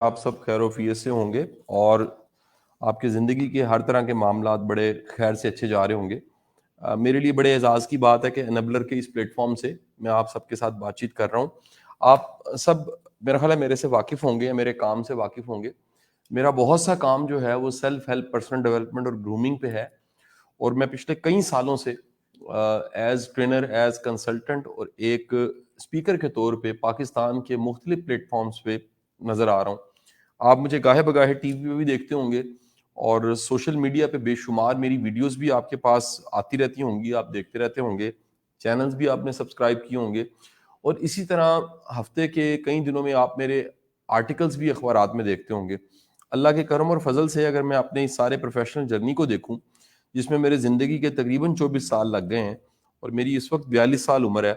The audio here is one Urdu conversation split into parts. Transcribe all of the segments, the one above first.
آپ سب خیر و عافیت سے ہوں گے اور آپ کی زندگی کے ہر طرح کے معاملات بڑے خیر سے اچھے جا رہے ہوں گے۔ میرے لیے بڑے اعزاز کی بات ہے کہ انیبلر کے اس پلیٹ فارم سے میں آپ سب کے ساتھ بات چیت کر رہا ہوں۔ آپ سب میرا خیال ہے میرے سے واقف ہوں گے، میرے کام سے واقف ہوں گے۔ میرا بہت سا کام جو ہے وہ سیلف ہیلپ، پرسنل ڈیولپمنٹ اور گرومنگ پہ ہے، اور میں پچھلے کئی سالوں سے ایز ٹرینر، ایز کنسلٹنٹ اور ایک اسپیکر کے طور پہ پاکستان کے مختلف پلیٹ فارمز پہ نظر آ رہا ہوں۔ آپ مجھے گاہے بگاہے ٹی وی پہ بھی دیکھتے ہوں گے اور سوشل میڈیا پہ بے شمار میری ویڈیوز بھی آپ کے پاس آتی رہتی ہوں گی، آپ دیکھتے رہتے ہوں گے، چینلز بھی آپ نے سبسکرائب کیے ہوں گے، اور اسی طرح ہفتے کے کئی دنوں میں آپ میرے آرٹیکلز بھی اخبارات میں دیکھتے ہوں گے۔ اللہ کے کرم اور فضل سے اگر میں اپنے اس سارے پروفیشنل جرنی کو دیکھوں، جس میں میرے زندگی کے تقریباً 24 سال لگ گئے ہیں اور میری اس وقت 42 سال عمر ہے،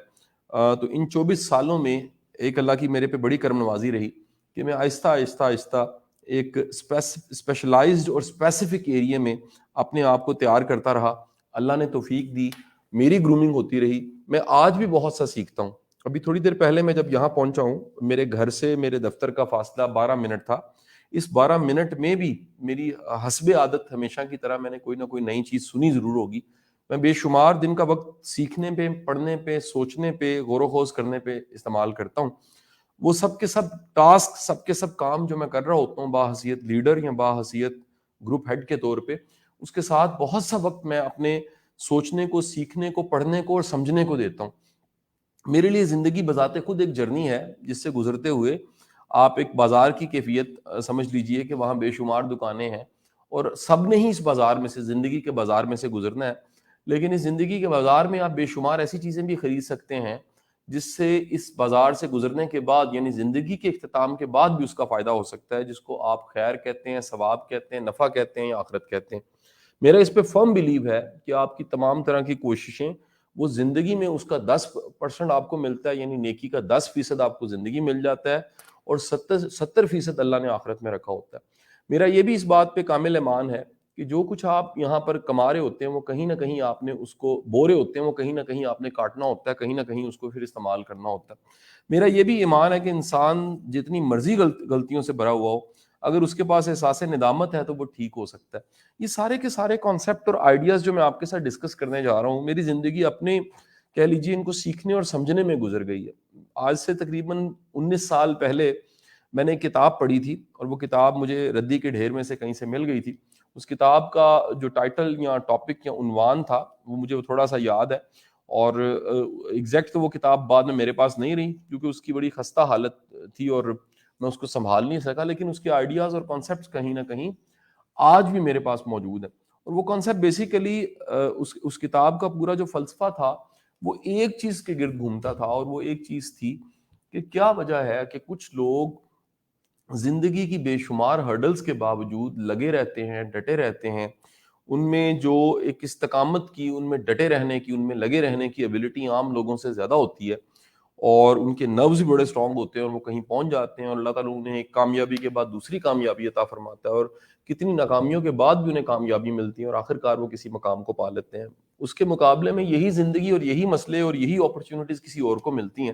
تو ان 24 سالوں میں ایک اللہ کی میرے پہ بڑی کرم نوازی رہی کہ میں آہستہ آہستہ آہستہ ایک اسپیشلائزڈ اور اسپیسیفک ایریا میں اپنے آپ کو تیار کرتا رہا۔ اللہ نے توفیق دی، میری گرومنگ ہوتی رہی، میں آج بھی بہت سا سیکھتا ہوں۔ ابھی تھوڑی دیر پہلے میں جب یہاں پہنچا ہوں، میرے گھر سے میرے دفتر کا فاصلہ 12 منٹ تھا۔ اس 12 منٹ میں بھی میری حسب عادت ہمیشہ کی طرح میں نے کوئی نہ کوئی نئی چیز سنی ضرور ہوگی۔ میں بے شمار دن کا وقت سیکھنے پہ، پڑھنے پہ، سوچنے پہ، غور و خوض کرنے پہ استعمال کرتا ہوں۔ وہ سب کے سب ٹاسک، سب کے سب کام جو میں کر رہا ہوتا ہوں باحثیت لیڈر یا باحثیت گروپ ہیڈ کے طور پہ، اس کے ساتھ بہت سا وقت میں اپنے سوچنے کو، سیکھنے کو، پڑھنے کو اور سمجھنے کو دیتا ہوں۔ میرے لیے زندگی بذات خود ایک جرنی ہے جس سے گزرتے ہوئے آپ ایک بازار کی کیفیت سمجھ لیجئے کہ وہاں بے شمار دکانیں ہیں، اور سب نے ہی اس بازار میں سے، زندگی کے بازار میں سے گزرنا ہے، لیکن اس زندگی کے بازار میں آپ بے شمار ایسی چیزیں بھی خرید سکتے ہیں جس سے اس بازار سے گزرنے کے بعد، یعنی زندگی کے اختتام کے بعد بھی اس کا فائدہ ہو سکتا ہے، جس کو آپ خیر کہتے ہیں، ثواب کہتے ہیں، نفع کہتے ہیں یا آخرت کہتے ہیں۔ میرا اس پہ فرم بلیو ہے کہ آپ کی تمام طرح کی کوششیں، وہ زندگی میں اس کا 10% آپ کو ملتا ہے، یعنی نیکی کا 10% آپ کو زندگی مل جاتا ہے، اور 70% اللہ نے آخرت میں رکھا ہوتا ہے۔ میرا یہ بھی اس بات پہ کامل ایمان ہے کہ جو کچھ آپ یہاں پر کما رہے ہوتے ہیں، وہ کہیں نہ کہیں آپ نے اس کو بو رہے ہوتے ہیں، وہ کہیں نہ کہیں آپ نے کاٹنا ہوتا ہے، کہیں نہ کہیں اس کو پھر استعمال کرنا ہوتا ہے۔ میرا یہ بھی ایمان ہے کہ انسان جتنی مرضی غلطیوں سے بھرا ہوا ہو، اگر اس کے پاس احساس ندامت ہے تو وہ ٹھیک ہو سکتا ہے۔ یہ سارے کے سارے کانسیپٹ اور آئیڈیاز جو میں آپ کے ساتھ ڈسکس کرنے جا رہا ہوں، میری زندگی اپنے کہہ لیجیے ان کو سیکھنے اور سمجھنے میں گزر گئی ہے۔ آج سے تقریباً 19 سال پہلے میں نے ایک کتاب پڑھی تھی، اور وہ کتاب مجھے ردی کے ڈھیر میں سے کہیں سے مل گئی تھی۔ اس کتاب کا جو ٹائٹل یا ٹاپک یا عنوان تھا وہ مجھے تھوڑا سا یاد ہے، اور ایگزیکٹ تو وہ کتاب بعد میں میرے پاس نہیں رہی کیونکہ اس کی بڑی خستہ حالت تھی اور میں اس کو سنبھال نہیں سکا، لیکن اس کے آئیڈیاز اور کانسیپٹس کہیں نہ کہیں آج بھی میرے پاس موجود ہیں۔ اور وہ کانسیپٹ بیسیکلی اس کتاب کا پورا جو فلسفہ تھا وہ ایک چیز کے گرد گھومتا تھا، اور وہ ایک چیز تھی کہ کیا وجہ ہے کہ کچھ لوگ زندگی کی بے شمار ہرڈلز کے باوجود لگے رہتے ہیں، ڈٹے رہتے ہیں۔ ان میں جو ایک استقامت کی، ان میں ڈٹے رہنے کی، ان میں لگے رہنے کی ایبلٹی عام لوگوں سے زیادہ ہوتی ہے، اور ان کے نروز بھی بڑے اسٹرانگ ہوتے ہیں، اور وہ کہیں پہنچ جاتے ہیں، اور اللہ تعالیٰ انہیں ایک کامیابی کے بعد دوسری کامیابی عطا فرماتا ہے، اور کتنی ناکامیوں کے بعد بھی انہیں کامیابی ملتی ہے، اور آخرکار وہ کسی مقام کو پا لیتے ہیں۔ اس کے مقابلے میں یہی زندگی اور یہی مسئلے اور یہی اپرچونٹیز کسی اور کو ملتی ہیں۔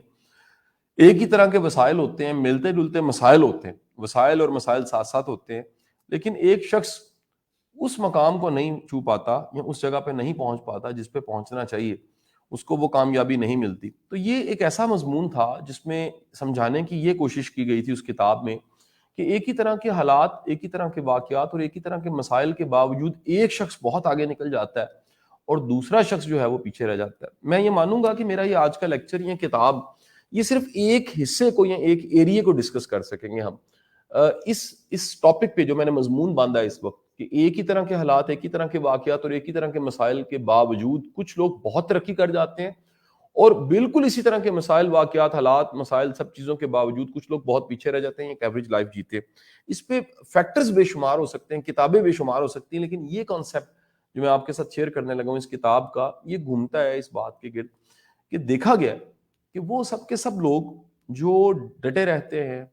ایک ہی طرح کے وسائل ہوتے ہیں، ملتے جلتے مسائل ہوتے ہیں، وسائل اور مسائل ساتھ ساتھ ہوتے ہیں، لیکن ایک شخص اس مقام کو نہیں چھو پاتا یا اس جگہ پہ نہیں پہنچ پاتا جس پہ پہنچنا چاہیے، اس کو وہ کامیابی نہیں ملتی۔ تو یہ ایک ایسا مضمون تھا جس میں سمجھانے کی یہ کوشش کی گئی تھی اس کتاب میں کہ ایک ہی طرح کے حالات، ایک ہی طرح کے واقعات اور ایک ہی طرح کے مسائل کے باوجود ایک شخص بہت آگے نکل جاتا ہے اور دوسرا شخص جو ہے وہ پیچھے رہ جاتا ہے۔ میں یہ مانوں گا کہ میرا یہ آج کا لیکچر یا کتاب یہ صرف ایک حصے کو یا ایک ایریے کو ڈسکس کر سکیں گے ہم اس ٹاپک پہ جو میں نے مضمون باندھا ہے اس وقت، کہ ایک ہی طرح کے حالات، ایک ہی طرح کے واقعات اور ایک ہی طرح کے مسائل کے باوجود کچھ لوگ بہت ترقی کر جاتے ہیں، اور بالکل اسی طرح کے مسائل، واقعات، حالات، مسائل، سب چیزوں کے باوجود کچھ لوگ بہت پیچھے رہ جاتے ہیں، ایک ایوریج لائف جیتے۔ اس پہ فیکٹرز بے شمار ہو سکتے ہیں، کتابیں بے شمار ہو سکتی ہیں، لیکن یہ کانسیپٹ جو میں آپ کے ساتھ شیئر کرنے لگا ہوں اس کتاب کا، یہ گھومتا ہے اس بات کے گرد کہ دیکھا گیا کہ وہ سب کے سب لوگ جو ڈٹے رہتے ہیں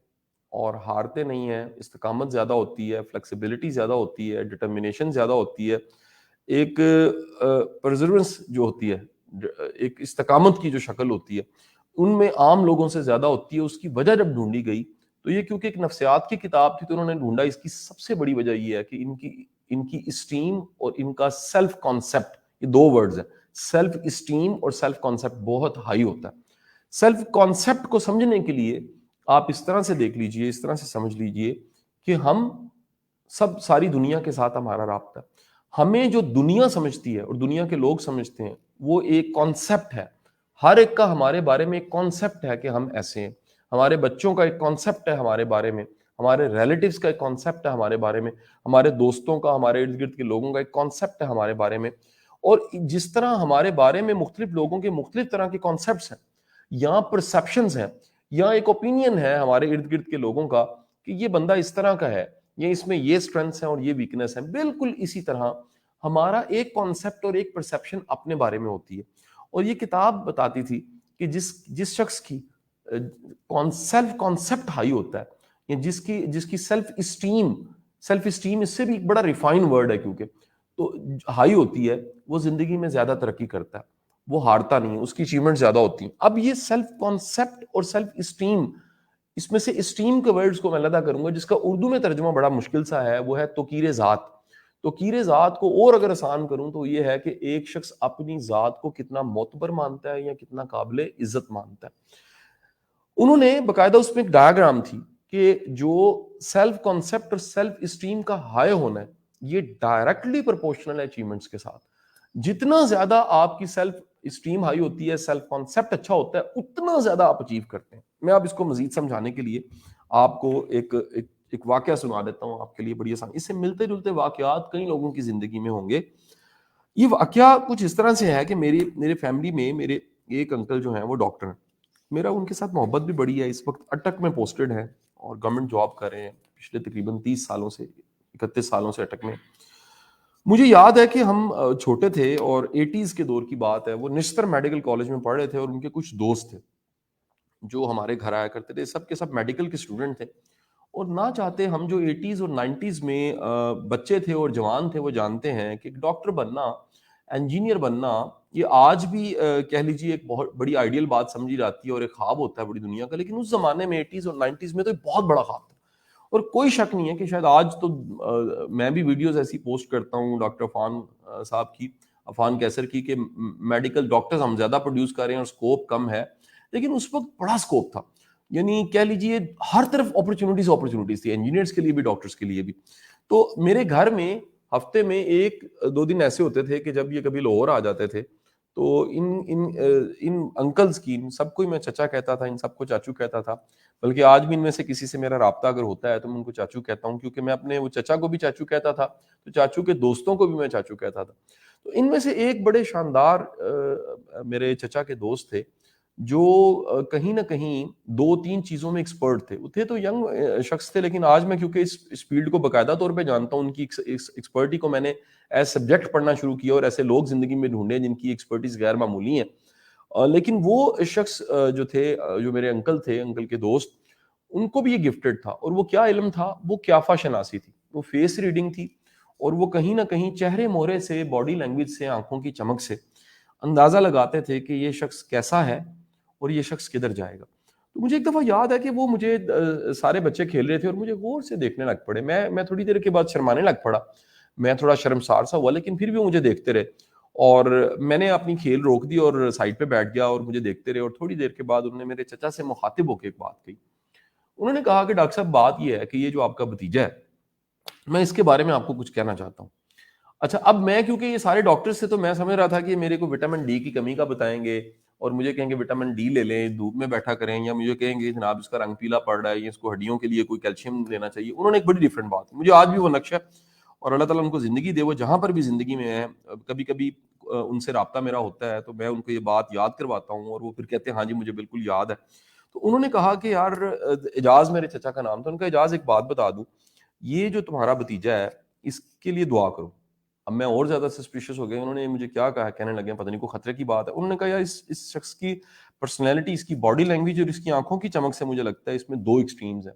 اور ہارتے نہیں ہیں، استقامت زیادہ ہوتی ہے، فلیکسیبلٹی زیادہ ہوتی ہے، ڈٹرمنیشن زیادہ ہوتی ہے، ایک پرزرونس جو ہوتی ہے، ایک استقامت کی جو شکل ہوتی ہے، ان میں عام لوگوں سے زیادہ ہوتی ہے۔ اس کی وجہ جب ڈھونڈی گئی تو یہ کیونکہ ایک نفسیات کی کتاب تھی تو انہوں نے ڈھونڈا اس کی سب سے بڑی وجہ یہ ہے کہ ان کی اسٹیم اور ان کا سیلف کانسیپٹ، یہ دو ورڈز ہیں، سیلف اسٹیم اور سیلف کانسیپٹ بہت ہائی ہوتا ہے. سیلف کانسیپٹ کو سمجھنے کے لیے آپ اس طرح سے دیکھ لیجئے، اس طرح سے سمجھ لیجئے کہ ہم ساری دنیا کے ساتھ ہمارا رابطہ ہے. ہمیں جو دنیا سمجھتی ہے اور دنیا کے لوگ سمجھتے ہیں وہ ایک کانسیپٹ ہے. ہر ایک کا ہمارے بارے میں ایک کانسیپٹ ہے کہ ہم ایسے ہیں. ہمارے بچوں کا ایک کانسیپٹ ہے ہمارے بارے میں، ہمارے ریلیٹیوز کا ایک کانسیپٹ ہے ہمارے بارے میں، ہمارے دوستوں کا، ہمارے ارد گرد کے لوگوں کا ایک کانسیپٹ ہے ہمارے بارے میں. اور جس طرح ہمارے بارے میں مختلف لوگوں کے مختلف طرح کے کانسیپٹس ہیں یا پرسیپشنز ہیں یا ایک اوپینین ہے ہمارے ارد گرد کے لوگوں کا کہ یہ بندہ اس طرح کا ہے یا اس میں یہ اسٹرینتھس ہیں اور یہ ویکنس ہیں، بالکل اسی طرح ہمارا ایک کانسیپٹ اور ایک پرسیپشن اپنے بارے میں ہوتی ہے. اور یہ کتاب بتاتی تھی کہ جس شخص کی سیلف کانسیپٹ ہائی ہوتا ہے یا جس کی سیلف اسٹیم اس سے بھی ایک بڑا ریفائن ورڈ ہے کیونکہ تو ہائی ہوتی ہے، وہ زندگی میں زیادہ ترقی کرتا ہے، وہ ہارتا نہیں، اس کی اچیومنٹ زیادہ ہوتی ہیں. اب یہ سیلف کانسیپٹ اور سیلف اسٹیم، اس میں سے اسٹیم کے ورڈز کو میں علیحدہ کروں گا جس کا اردو میں ترجمہ بڑا مشکل سا ہے، وہ ہے توقیر ذات. توقیر ذات کو اور اگر آسان کروں تو یہ ہے کہ ایک شخص اپنی ذات کو کتنا معتبر مانتا ہے یا کتنا قابل عزت مانتا ہے. انہوں نے باقاعدہ اس میں ایک ڈایاگرام تھی کہ جو سیلف کانسیپٹ اور سیلف اسٹیم کا ہائی ہونا ہے یہ ڈائریکٹلی پرپورشنل ہے اچیومنٹس کے ساتھ. جتنا زیادہ آپ کی سیلف اسٹیم ہائی ہوتی ہے، سیلف کانسیپٹ اچھا ہوتا ہے، اتنا زیادہ آپ اچیو کرتے ہیں. میں اب اس کو مزید سمجھانے کے لیے آپ کو ایک واقعہ سنا دیتا ہوں آپ کے لیے بڑی آسان. اس سے ملتے جلتے واقعات کئی لوگوں کی زندگی میں ہوں گے. یہ واقعہ کچھ اس طرح سے ہے کہ میرے فیملی میں میرے ایک انکل جو ہیں وہ ڈاکٹر ہیں. میرا ان کے ساتھ محبت بھی بڑی ہے. اس وقت اٹک میں پوسٹڈ ہیں اور گورنمنٹ جاب کر رہے ہیں پچھلے تقریباً 31 سالوں سے اٹک میں. مجھے یاد ہے کہ ہم چھوٹے تھے اور 80s کے دور کی بات ہے. وہ نشتر میڈیکل کالج میں پڑھ رہے تھے اور ان کے کچھ دوست تھے جو ہمارے گھر آیا کرتے تھے. سب کے سب میڈیکل کے اسٹوڈنٹ تھے اور نہ چاہتے ہم جو 80s اور 90s میں بچے تھے اور جوان تھے وہ جانتے ہیں کہ ڈاکٹر بننا، انجینئر بننا یہ آج بھی کہہ لیجیے ایک بہت بڑی آئیڈیل بات سمجھی جاتی ہے اور ایک خواب ہوتا ہے بڑی دنیا کا. لیکن اس زمانے میں 80s اور 90s میں تو ایک بہت بڑا خواب تھا. اور کوئی شک نہیں ہے کہ شاید آج تو میں بھی ویڈیوز ایسی پوسٹ کرتا ہوں ڈاکٹر عفان صاحب کی، عفان کیسر کی، کہ میڈیکل ڈاکٹرز ہم زیادہ پروڈیوس کر رہے ہیں اور سکوپ کم ہے. لیکن اس وقت بڑا سکوپ تھا، یعنی کہہ لیجیے ہر طرف اپرچونیٹیز تھی، انجینئرس کے لیے بھی ڈاکٹرز کے لیے بھی. تو میرے گھر میں ہفتے میں 1-2 دن ایسے ہوتے تھے کہ جب یہ کبھی لاہور آ جاتے تھے تو ان انکلز کی، سب کو میں چچا کہتا تھا، ان سب کو چاچو کہتا تھا. بلکہ آج بھی ان میں سے کسی سے میرا رابطہ اگر ہوتا ہے تو میں ان کو چاچو کہتا ہوں، کیونکہ میں اپنے وہ چچا کو بھی چاچو کہتا تھا تو چاچو کے دوستوں کو بھی میں چاچو کہتا تھا. تو ان میں سے ایک بڑے شاندار میرے چچا کے دوست تھے جو کہیں نہ کہیں 2-3 چیزوں میں ایکسپرٹ تھے. وہ تھے تو ینگ شخص تھے، لیکن آج میں کیونکہ اس فیلڈ کو باقاعدہ طور پہ جانتا ہوں، ان کی ایکسپرٹی کو میں نے ایز سبجیکٹ پڑھنا شروع کیا اور ایسے لوگ زندگی میں ڈھونڈے جن کی ایکسپرٹیز غیر معمولی ہیں. لیکن وہ شخص جو تھے، جو میرے انکل تھے، انکل کے دوست، ان کو بھی یہ گفٹڈ تھا. اور وہ کیا علم تھا؟ وہ قیافہ شناسی تھی، وہ فیس ریڈنگ تھی. اور وہ کہیں نہ کہیں چہرے مہرے سے، باڈی لینگویج سے، آنکھوں کی چمک سے اندازہ لگاتے تھے کہ یہ شخص کیسا ہے اور یہ شخص کدھر جائے گا. تو مجھے ایک دفعہ یاد ہے کہ وہ مجھے سارے بچے کھیل رہے تھے اور مجھے غور سے دیکھنے لگ پڑے. میں تھوڑی دیر کے بعد شرمانے لگ پڑا، میں تھوڑا شرمسار سا ہوا، لیکن پھر بھی وہ مجھے دیکھتے رہے. اور میں نے اپنی کھیل روک دی اور سائڈ پہ بیٹھ گیا اور مجھے دیکھتے رہے. اور تھوڑی دیر کے بعد انہوں نے میرے چچا سے مخاطب ہو کے ایک بات کہی. انہوں نے کہا کہ ڈاکٹر صاحب بات یہ ہے کہ یہ جو آپ کا بھتیجا ہے، میں اس کے بارے میں آپ کو کچھ کہنا چاہتا ہوں. اچھا، اب میں کیونکہ یہ سارے ڈاکٹرز تھے تو میں سمجھ رہا تھا کہ میرے کو وٹامن ڈی کی کمی کا بتائیں گے اور مجھے کہیں گے وٹامن ڈی لے لیں، دھوپ میں بیٹھا کریں، یا مجھے کہیں گے جناب اس کا رنگ پیلا پڑ رہا ہے یا اس کو ہڈیوں کے لیے کوئی کیلشیم لینا چاہیے. انہوں نے ایک بڑی ڈفرینٹ بات، مجھے آج بھی وہ نقش ہے اور اللہ تعالیٰ ان کو زندگی دے، وہ جہاں پر بھی زندگی میں ہے کبھی کبھی ان سے رابطہ میرا ہوتا ہے تو میں ان کو یہ بات یاد کرواتا ہوں اور وہ پھر کہتے ہیں ہاں جی مجھے بالکل یاد ہے. تو انہوں نے کہا کہ یار، اعجاز میرے چچا کا نام تھا، ان کا اعجاز ایک بات بتا دوں، یہ جو تمہارا بھتیجا ہے اس کے لیے دعا کرو. اب میں اور زیادہ سسپیشس ہو گیا. انہوں نے مجھے کیا کہا، کہنے لگے پتہ نہیں کوئی خطرے کی بات ہے. انہوں نے کہا یار اس شخص کی پرسنالٹی، اس کی باڈی لینگویج اور اس کی آنکھوں کی چمک سے مجھے لگتا ہے اس میں 2 ایکسٹریمز ہیں.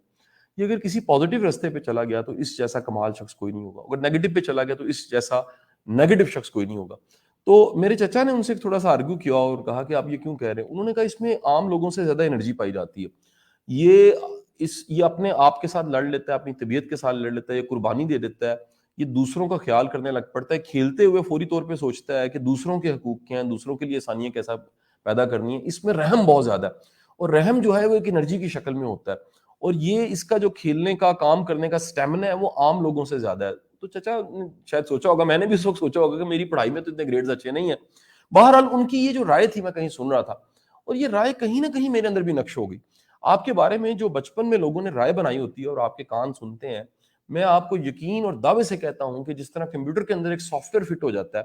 یہ اگر کسی پازیٹیو رستے پہ چلا گیا تو اس جیسا کمال شخص کوئی نہیں ہوگا، اگر نیگیٹو پہ چلا گیا تو اس جیسا نیگیٹو شخص کوئی نہیں ہوگا. تو میرے چچا نے ان سے تھوڑا سا آرگو کیا اور کہا کہ آپ یہ کیوں کہہ رہے ہیں. انہوں نے کہا اس میں عام لوگوں سے زیادہ انرجی پائی جاتی ہے. یہ یہ اپنے آپ کے ساتھ لڑ لیتا ہے، اپنی طبیعت کے ساتھ لڑ لیتا ہے، یہ قربانی دے دیتا ہے، یہ دوسروں کا خیال کرنے لگ پڑتا ہے، کھیلتے ہوئے فوری طور پہ سوچتا ہے کہ دوسروں کے حقوق کیا ہیں، دوسروں کے لیے آسانیاں کیسا پیدا کرنی ہے. اس میں رحم بہت زیادہ ہے، اور رحم جو ہے وہ ایک انرجی کی شکل میں ہوتا ہے، اور یہ اس کا جو کھیلنے کا، کام کرنے کا سٹیمنا ہے وہ عام لوگوں سے زیادہ ہے. تو چچا نے شاید سوچا ہوگا، میں نے بھی اس وقت سوچا ہوگا کہ میری پڑھائی میں تو اتنے گریڈز اچھے نہیں ہیں. بہرحال ان کی یہ جو رائے تھی، میں کہیں سن رہا تھا، اور یہ رائے کہیں نہ کہیں میرے اندر بھی نقش ہو گئی. آپ کے بارے میں جو بچپن میں لوگوں نے رائے بنائی ہوتی ہے اور آپ کے کان سنتے ہیں، میں آپ کو یقین اور دعوے سے کہتا ہوں کہ جس طرح کمپیوٹر کے اندر ایک سافٹ ویئر فٹ ہو جاتا ہے،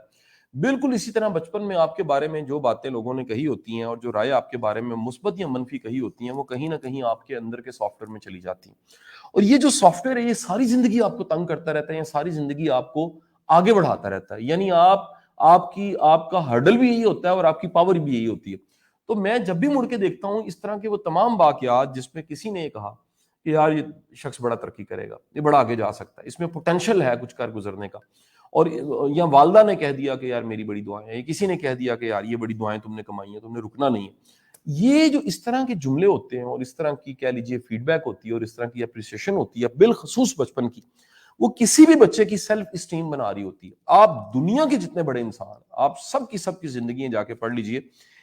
بالکل اسی طرح بچپن میں آپ کے بارے میں جو باتیں لوگوں نے کہی ہوتی ہیں اور جو رائے آپ کے بارے میں مثبت یا منفی کہی ہوتی ہیں، وہ کہیں نہ کہیں آپ کے اندر کے سافٹ ویئر میں چلی جاتی ہیں. اور یہ جو سافٹ ویئر ہے، یہ ساری زندگی آپ کو تنگ کرتا رہتا ہے، یا ساری زندگی آپ کو آگے بڑھاتا رہتا ہے. یعنی آپ کا ہرڈل بھی یہی ہوتا ہے اور آپ کی پاور بھی یہی ہوتی ہے. تو میں جب بھی مڑ کے دیکھتا ہوں اس طرح کے وہ تمام واقعات جس میں کسی نے یہ کہا کہ یار یہ شخص بڑا ترقی کرے گا، یہ بڑا آگے جا سکتا ہے، اس میں پوٹینشل ہے کچھ کر گزرنے کا، اور یا والدہ نے کہہ دیا کہ یار میری بڑی دعائیں ہیں، کسی نے کہہ دیا کہ یار یہ بڑی دعائیں تم نے کمائی ہیں، تم نے رکنا نہیں ہے. یہ جو اس طرح کے جملے ہوتے ہیں اور اس طرح کی کہہ لیجیے فیڈ بیک ہوتی ہے اور اس طرح کی اپریسیشن ہوتی ہے بالخصوص بچپن کی، وہ کسی بھی بچے کی سیلف اسٹیم بنا رہی ہوتی ہے. آپ دنیا کے جتنے بڑے انسان، آپ سب کی زندگیاں جا کے پڑھ لیجئے.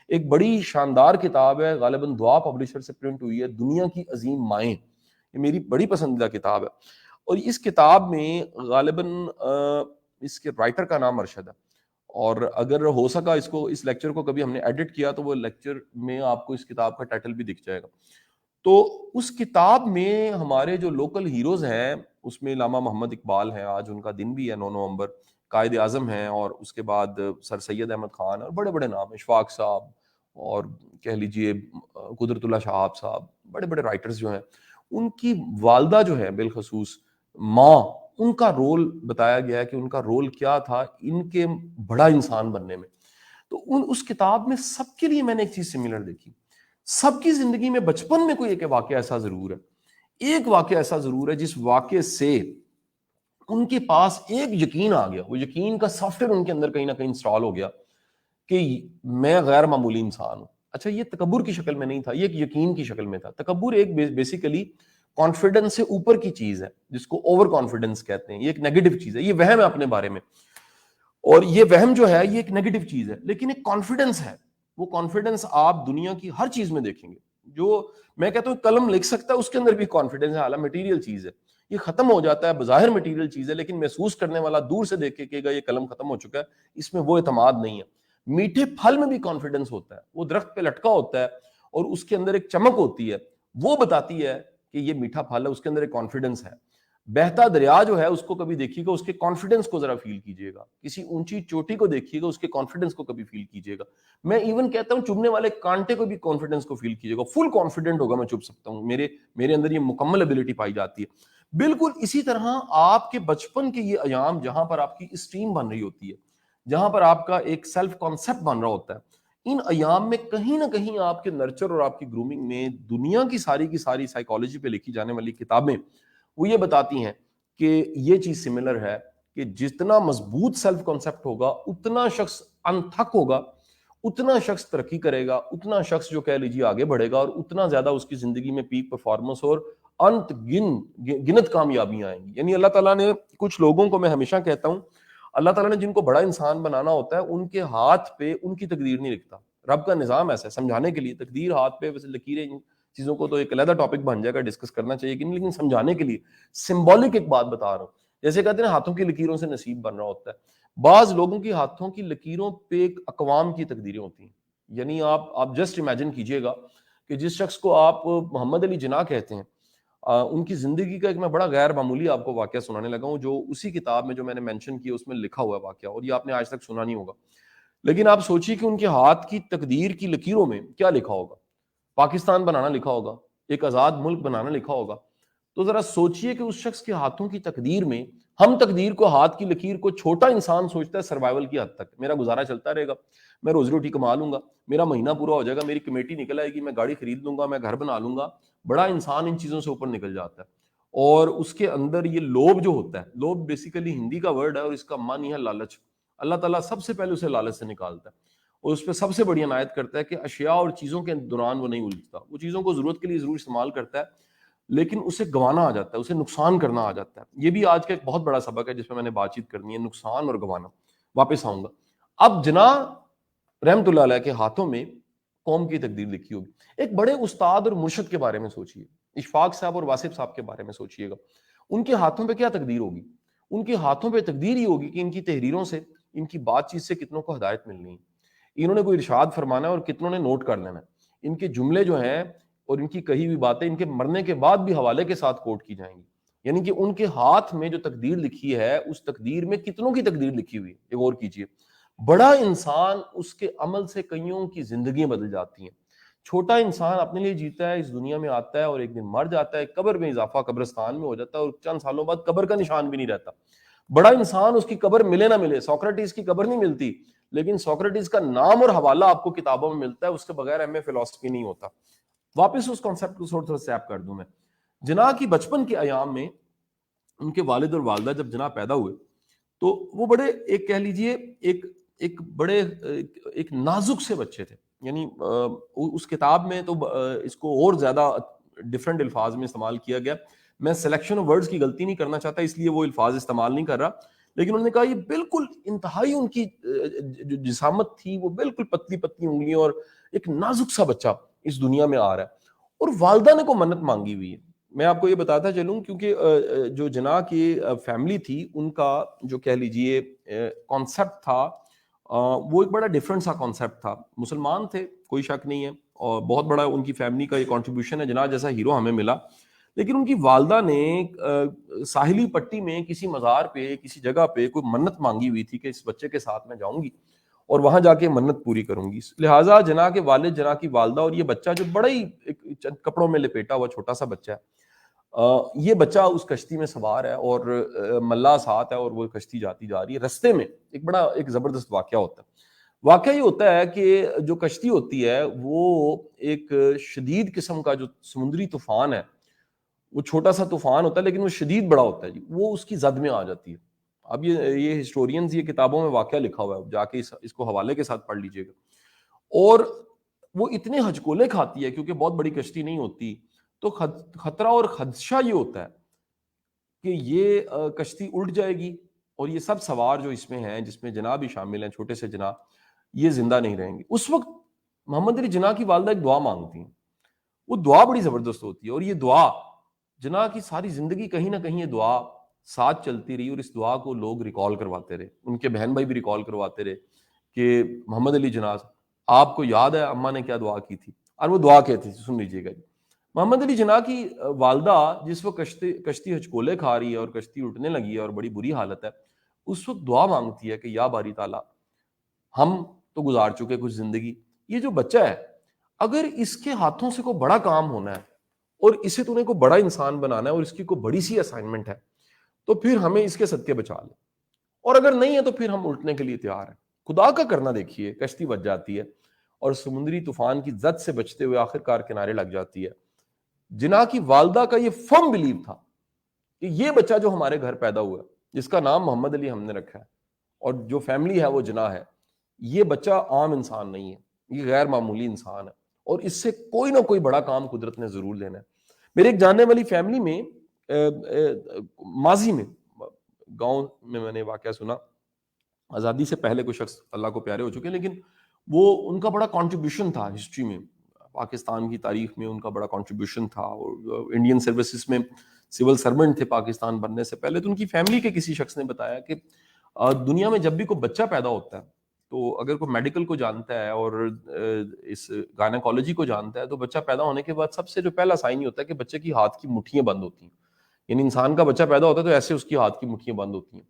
ایک بڑی شاندار کتاب ہے، غالباً دعا پبلشر سے پرنٹ ہوئی ہے، دنیا کی عظیم مائیں. یہ میری بڑی پسندیدہ کتاب ہے، اور اس کتاب میں غالباً اس کے رائٹر کا نام ارشد ہے، اور اگر ہو سکا اس لیکچر کو کبھی ہم نے ایڈٹ کیا تو وہ لیکچر میں آپ کو اس کتاب کا ٹائٹل بھی دکھ جائے گا. تو اس کتاب میں ہمارے جو لوکل ہیروز ہیں، اس میں علامہ محمد اقبال ہیں، آج ان کا دن بھی ہے 9 نومبر، قائد اعظم ہیں، اور اس کے بعد سر سید احمد خان، اور بڑے بڑے نام، اشفاق صاحب، اور کہہ لیجئے قدرت اللہ شہاب صاحب، بڑے بڑے رائٹرز جو ہیں. ان کی والدہ جو ہے بالخصوص ماں، ان کا رول بتایا گیا ہے کہ ان کا رول کیا تھا ان کے بڑا انسان بننے میں. تو اس کتاب میں سب کے لیے میں نے ایک چیز سملر دیکھی. سب کی زندگی میں بچپن میں کوئی ایک واقعہ ایسا ضرور ہے، ایک واقعہ ایسا ضرور ہے جس واقعے سے ان کے پاس ایک یقین آ گیا، وہ یقین کا سافٹ ویئر ان کے اندر کہیں نہ کہیں انسٹال ہو گیا کہ میں غیر معمولی انسان ہوں. اچھا، یہ تکبر کی شکل میں نہیں تھا، یہ ایک یقین کی شکل میں تھا. تکبر ایک بیسیکلی کانفیڈنس سے اوپر کی چیز ہے، جس کو اوور کانفیڈنس کہتے ہیں. یہ ایک نیگیٹو چیز ہے، یہ وہم ہے اپنے بارے میں، اور یہ وہم جو ہے یہ ایک نیگیٹو چیز ہے. لیکن ایک کانفیڈنس ہے، وہ کانفیڈنس آپ دنیا کی ہر چیز میں دیکھیں گے. جو میں کہتا ہوں قلم لکھ سکتا ہے، اس کے اندر بھی کانفیڈنس ہے، حالانکہ مٹیریل چیز ہے، یہ ختم ہو جاتا ہے، بظاہر مٹیریل چیز ہے، لیکن محسوس کرنے والا دور سے دیکھ کے کہے گا یہ قلم ختم ہو چکا ہے، اس میں وہ اعتماد نہیں ہے. میٹھے پھل میں بھی کانفیڈنس ہوتا ہے، وہ درخت پہ لٹکا ہوتا ہے اور اس کے اندر ایک چمک ہوتی ہے، وہ بتاتی ہے کہ یہ میٹھا پھل ہے، اس کے اندر ایک کانفیڈنس ہے. بہتا دریا جو ہے اس کو کبھی دیکھیے گا، اس کے کانفیڈنس کو ذرا فیل کیجئے گا. کسی اونچی چوٹی کو دیکھیے گا، اس کے کانفیڈنس کو کبھی فیل کیجئے گا. میں ایون کہتا ہوں چبھنے والے کانٹے کو بھی کانفیڈنس کو فیل کیجئے گا. فل کانفیڈنٹ ہوگا میں چب سکتا ہوں، میرے اندر یہ مکمل ایبلٹی پائی جاتی ہے. بالکل اسی طرح آپ کے بچپن کے یہ ایام جہاں پر آپ کی اسٹیم بن رہی ہوتی ہے، جہاں پر آپ کا ایک سیلف کانسیپٹ بن رہا ہوتا ہے، ان ایام میں کہیں نہ کہیں آپ کے نرچر اور آپ کی گرومنگ میں دنیا کی ساری سائیکالوجی پہ لکھی جانے والی کتابیں وہ یہ بتاتی ہیں کہ یہ چیز سملر ہے کہ جتنا مضبوط سیلف کانسیپٹ ہوگا اتنا شخص انتھک ہوگا، اتنا شخص ترقی کرے گا، اتنا شخص جو کہہ لیجیے آگے بڑھے گا، اور اتنا زیادہ اس کی زندگی میں پیک پرفارمنس اور انت گنت کامیابیاں آئیں گی. یعنی اللہ تعالیٰ نے کچھ لوگوں کو، میں ہمیشہ کہتا ہوں، اللہ تعالیٰ نے جن کو بڑا انسان بنانا ہوتا ہے ان کے ہاتھ پہ ان کی تقدیر نہیں لکھتا. رب کا نظام ایسا ہے، سمجھانے کے لیے تقدیر ہاتھ پہ، ویسے لکیریں چیزوں کو تو ایک علیحدہ ٹاپک بن جائے گا، ڈسکس کرنا چاہیے کہ نہیں، لیکن سمجھانے کے لیے سمبولک ایک بات بتا رہا ہوں. جیسے کہتے ہیں ہاتھوں کی لکیروں سے نصیب بن رہا ہوتا ہے. بعض لوگوں کی ہاتھوں کی لکیروں پہ ایک اقوام کی تقدیریں ہوتی ہیں. یعنی آپ جسٹ امیجن کیجئے گا کہ جس شخص کو آپ محمد علی جناح کہتے ہیں، ان کی زندگی کا ایک میں بڑا غیر معمولی آپ کو واقعہ سنانے لگا ہوں، جو اسی کتاب میں جو میں نے مینشن کیا اس میں لکھا ہوا ہے واقعہ، اور یہ آپ نے آج تک سنا نہیں ہوگا. لیکن آپ سوچیے کہ ان کے ہاتھ کی تقدیر کی لکیروں میں کیا لکھا ہوگا. پاکستان بنانا لکھا ہوگا، ایک آزاد ملک بنانا لکھا ہوگا. تو ذرا سوچئے کہ اس شخص کے ہاتھوں کی تقدیر میں، ہم تقدیر کو، ہاتھ کی لکیر کو چھوٹا انسان سوچتا ہے سروائیول کی حد تک، میرا گزارا چلتا رہے گا، میں روزی روٹی کما لوں گا، میرا مہینہ پورا ہو جائے گا، میری کمیٹی نکل آئے گی، میں گاڑی خرید لوں گا، میں گھر بنا لوں گا. بڑا انسان ان چیزوں سے اوپر نکل جاتا ہے، اور اس کے اندر یہ لوب جو ہوتا ہے، لوب بیسیکلی ہندی کا ورڈ ہے اور اس کا معنی ہے لالچ. اللہ تعالیٰ سب سے پہلے اسے لالچ سے نکالتا ہے، اور اس پہ سب سے بڑی عنایت کرتا ہے کہ اشیاء اور چیزوں کے دوران وہ نہیں الجھتا، وہ چیزوں کو ضرورت کے لیے ضرور استعمال کرتا ہے، لیکن اسے گنوانا آ جاتا ہے, اسے نقصان کرنا آ جاتا ہے. یہ بھی آج کا ایک بہت بڑا سبق ہے جس میں میں نے بات چیت کرنی ہے, نقصان اور گنوانا. واپس آؤں گا. اب جنا رحمت اللہ علیہ کے ہاتھوں میں قوم کی تقدیر لکھی ہوگی. ایک بڑے استاد اور مرشد کے بارے میں سوچیے, اشفاق صاحب اور واسف صاحب کے بارے میں سوچیے گا. ان کے ہاتھوں پہ کیا تقدیر ہوگی؟ ان کے ہاتھوں پہ تقدیر ہی ہوگی کہ ان کی تحریروں سے, ان کی بات چیت سے کتنوں کو ہدایت ملنی ہے, انہوں نے کوئی ارشاد فرمانا ہے اور کتنوں نے نوٹ کر لینا ہے. ان کے جملے جو ہیں اور ان کی کہی ہوئی باتیں ان کے مرنے کے بعد بھی حوالے کے ساتھ کوٹ کی جائیں گی. یعنی کہ ان کے ہاتھ میں جو تقدیر لکھی ہے, اس تقدیر میں کتنوں کی تقدیر لکھی ہوئی ہے. ایک اور کیجئے, بڑا انسان اس کے عمل سے کئیوں کی زندگیاں بدل جاتی ہیں. چھوٹا انسان اپنے لیے جیتا ہے, اس دنیا میں آتا ہے اور ایک دن مر جاتا ہے, قبر میں اضافہ قبرستان میں ہو جاتا ہے اور چند سالوں بعد قبر کا نشان بھی نہیں رہتا. بڑا انسان اس کی قبر ملے نہ ملے, سوکریٹس کی قبر نہیں ملتی لیکن سوکریٹس کا نام اور حوالہ آپ کو کتابوں میں ملتا ہے, اس کے بغیر ایم اے فلسفی نہیں ہوتا. واپس اس کانسیپٹ کو تھوڑا سیپ کر دوں میں. جناح کی بچپن کے ایام میں ان کے والد اور والدہ جب جناح پیدا ہوئے تو وہ بڑے ایک کہہ لیجئے ایک بڑے ایک نازک سے بچے تھے. یعنی اس کتاب میں تو اس کو اور زیادہ ڈفرینٹ الفاظ میں استعمال کیا گیا. میں سلیکشن آف ورڈز کی غلطی نہیں کرنا چاہتا اس لیے وہ الفاظ استعمال نہیں کر رہا, لیکن انہوں نے کہا یہ بالکل انتہائی ان کی جو جسامت تھی وہ بالکل پتلی پتلی انگلیاں اور ایک نازک سا بچہ اس دنیا میں آ رہا ہے. اور والدہ نے کو منت مانگی ہوئی ہے. میں آپ کو یہ بتاتا چلوں کیونکہ جو جناح کی فیملی تھی ان کا جو کہہ لیجئے کانسیپٹ تھا وہ ایک بڑا ڈفرینٹ سا کانسیپٹ تھا. مسلمان تھے, کوئی شک نہیں ہے, اور بہت بڑا ان کی فیملی کا یہ کنٹریبیوشن ہے. جناح جیسا ہیرو ہمیں ملا, لیکن ان کی والدہ نے ساحلی پٹی میں کسی مزار پہ کسی جگہ پہ کوئی منت مانگی ہوئی تھی کہ اس بچے کے ساتھ میں جاؤں گی اور وہاں جا کے منت پوری کروں گی. لہٰذا جناح کے والد, جناح کی والدہ اور یہ بچہ جو بڑا ہی چند کپڑوں میں لپیٹا ہوا چھوٹا سا بچہ ہے, یہ بچہ اس کشتی میں سوار ہے اور ملا ساتھ ہے اور وہ کشتی جاتی جا رہی ہے. رستے میں ایک بڑا ایک زبردست واقعہ ہوتا ہے. واقعہ یہ ہوتا ہے کہ جو کشتی ہوتی ہے وہ ایک شدید قسم کا جو سمندری طوفان ہے, وہ چھوٹا سا طوفان ہوتا ہے لیکن وہ شدید بڑا ہوتا ہے جی, وہ اس کی زد میں آ جاتی ہے. اب یہ ہسٹورینز یہ کتابوں میں واقعہ لکھا ہوا ہے, جا کے اس کو حوالے کے ساتھ پڑھ لیجئے گا. اور وہ اتنے ہچکولے کھاتی ہے کیونکہ بہت بڑی کشتی نہیں ہوتی, تو خطرہ اور خدشہ یہ ہوتا ہے کہ یہ کشتی الٹ جائے گی اور یہ سب سوار جو اس میں ہیں, جس میں جناح بھی شامل ہیں, چھوٹے سے جناح, یہ زندہ نہیں رہیں گے. اس وقت محمد علی جناح کی والدہ ایک دعا مانگتی ہیں. وہ دعا بڑی زبردست ہوتی ہے اور یہ دعا جناح کی ساری زندگی کہیں نہ کہیں یہ دعا ساتھ چلتی رہی اور اس دعا کو لوگ ریکال کرواتے رہے. ان کے بہن بھائی بھی ریکال کرواتے رہے کہ محمد علی جناح آپ کو یاد ہے اماں نے کیا دعا کی تھی, اور وہ دعا کہتی تھی, سن لیجیے گا جی. محمد علی جناح کی والدہ جس وقت کشتی ہچکولے کھا رہی ہے اور کشتی اٹھنے لگی ہے اور بڑی بری حالت ہے, اس وقت دعا مانگتی ہے کہ یا باری تعالیٰ ہم تو گزار چکے کچھ زندگی, یہ جو بچہ ہے اگر اس کے ہاتھوں سے کوئی بڑا کام ہونا ہے اور اسے تو نے کوئی بڑا انسان بنانا ہے اور اس کی کوئی بڑی سی اسائنمنٹ ہے تو پھر ہمیں اس کے صدقے بچا لیں, اور اگر نہیں ہے تو پھر ہم الٹنے کے لیے تیار ہیں. خدا کا کرنا دیکھیے, کشتی بچ جاتی ہے اور سمندری طوفان کی زد سے بچتے ہوئے آخرکار کنارے لگ جاتی ہے. جناح کی والدہ کا یہ فرم بلیو تھا کہ یہ بچہ جو ہمارے گھر پیدا ہوا ہے, جس کا نام محمد علی ہم نے رکھا ہے, اور جو فیملی ہے وہ جناح ہے, یہ بچہ عام انسان نہیں ہے, یہ غیر معمولی انسان ہے اور اس سے کوئی نہ کوئی بڑا کام قدرت نے ضرور لینا ہے. میرے ایک جاننے والی فیملی میں ماضی میں گاؤں میں نے واقعہ سنا, آزادی سے پہلے کوئی شخص اللہ کو پیارے ہو چکے, لیکن وہ ان کا بڑا کنٹریبیوشن تھا ہسٹری میں, پاکستان کی تاریخ میں ان کا بڑا کنٹریبیوشن تھا, اور انڈین سروسز میں سول سرونٹ تھے پاکستان بننے سے پہلے. تو ان کی فیملی کے کسی شخص نے بتایا کہ دنیا میں جب بھی کوئی بچہ پیدا ہوتا ہے تو اگر کوئی میڈیکل کو جانتا ہے اور اس گائنیکالوجی کو جانتا ہے تو بچہ پیدا ہونے کے بعد سب سے جو پہلا سائن یہ ہوتا ہے کہ بچے کی ہاتھ کی مٹھیاں بند ہوتی ہیں. یعنی انسان کا بچہ پیدا ہوتا ہے تو ایسے اس کی ہاتھ کی مٹھیاں بند ہوتی ہیں.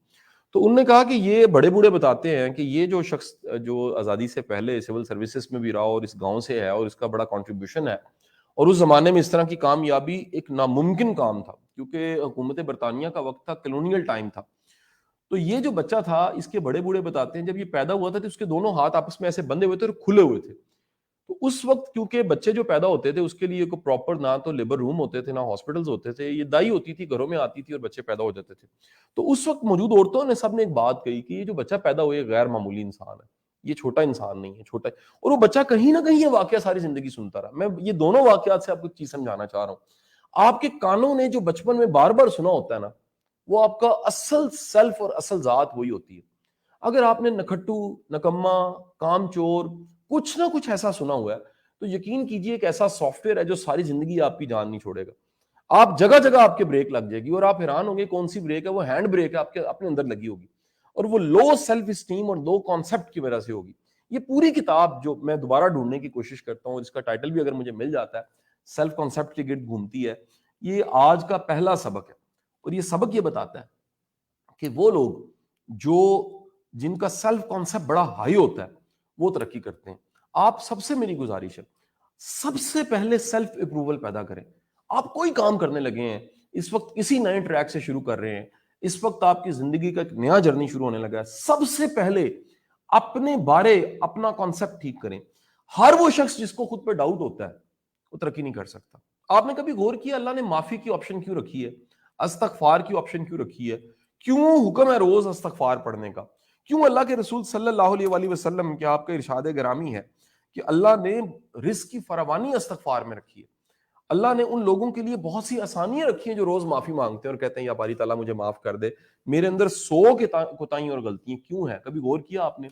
تو انہوں نے کہا کہ یہ بڑے بوڑھے بتاتے ہیں کہ یہ جو شخص جو آزادی سے پہلے سول سروسز میں بھی رہا اور اس گاؤں سے ہے اور اس کا بڑا کنٹریبیوشن ہے, اور اس زمانے میں اس طرح کی کامیابی ایک ناممکن کام تھا کیونکہ حکومت برطانیہ کا وقت تھا, کلونیل ٹائم تھا. تو یہ جو بچہ تھا, اس کے بڑے بوڑھے بتاتے ہیں جب یہ پیدا ہوا تھا تو اس کے دونوں ہاتھ آپس میں ایسے بندھے ہوئے تھے اور کھلے ہوئے تھے. تو اس وقت کیونکہ بچے جو پیدا ہوتے تھے اس کے لیے کوئی پراپر نہ تو لیبر روم ہوتے تھے نہ ہاسپٹلز ہوتے تھے, یہ دائی ہوتی تھی گھروں میں آتی تھی اور بچے پیدا ہو جاتے تھے. تو اس وقت موجود عورتوں نے سب نے ایک بات کہی کہ یہ جو بچہ پیدا ہوا ہے غیر معمولی انسان ہے, یہ چھوٹا انسان نہیں ہے, چھوٹا ہے. اور وہ بچہ کہیں نہ کہیں یہ واقعہ ساری زندگی سنتا رہا. میں یہ دونوں واقعات سے آپ کو چیز سمجھانا چاہ رہا ہوں. آپ کے کانوں نے جو بچپن میں بار بار سنا ہوتا ہے نا، وہ آپ کا اصل سیلف اور اصل ذات وہی ہوتی ہے. اگر آپ نے نکھٹو، نکما، کام چور، کچھ نہ کچھ ایسا سنا ہوا ہے تو یقین کیجئے ایک ایسا سافٹ ویئر ہے جو ساری زندگی آپ کی جان نہیں چھوڑے گا. آپ جگہ جگہ آپ کے بریک لگ جائے گی اور آپ حیران ہوں گے کون سی بریک ہے، وہ ہینڈ بریک ہے آپ کے اپنے اندر لگی ہوگی، اور وہ لو سیلف اسٹیم اور لو کانسیپٹ کی وجہ سے ہوگی. یہ پوری کتاب جو میں دوبارہ ڈھونڈنے کی کوشش کرتا ہوں، اس کا ٹائٹل بھی اگر مجھے مل جاتا ہے، سیلف کانسیپٹ کے گرد گھومتی ہے. یہ آج کا پہلا سبق ہے، اور یہ سبق یہ بتاتا ہے کہ وہ لوگ جو جن کا سیلف کانسیپٹ بڑا ہائی ہوتا ہے وہ ترقی کرتے ہیں. آپ سب سے میری گزارش ہے، سب سے پہلے سیلف اپروول پیدا کریں. آپ کوئی کام کرنے لگے ہیں، اس وقت کسی نئے ٹریک سے شروع کر رہے ہیں، اس وقت آپ کی زندگی کا ایک نیا جرنی شروع ہونے لگا ہے، سب سے پہلے اپنے بارے اپنا کانسیپٹ ٹھیک کریں. ہر وہ شخص جس کو خود پہ ڈاؤٹ ہوتا ہے وہ ترقی نہیں کر سکتا. آپ نے کبھی غور کیا اللہ نے معافی کی آپشن کیوں رکھی ہے، استغفار کی آپشن کیوں رکھی ہے، کیوں حکم ہے روز استغفار پڑھنے کا، کیوں اللہ کے رسول صلی اللہ علیہ وآلہ وسلم کے آپ کا ارشاد گرامی ہے کہ اللہ نے رزق کی فراوانی استغفار میں رکھی ہے. اللہ نے ان لوگوں کے لیے بہت سی آسانیاں رکھی ہیں جو روز معافی مانگتے ہیں اور کہتے ہیں یا باری تعالیٰ مجھے معاف کر دے، میرے اندر 100 کوتاہیاں اور غلطیاں کیوں ہیں. کبھی غور کیا آپ نے؟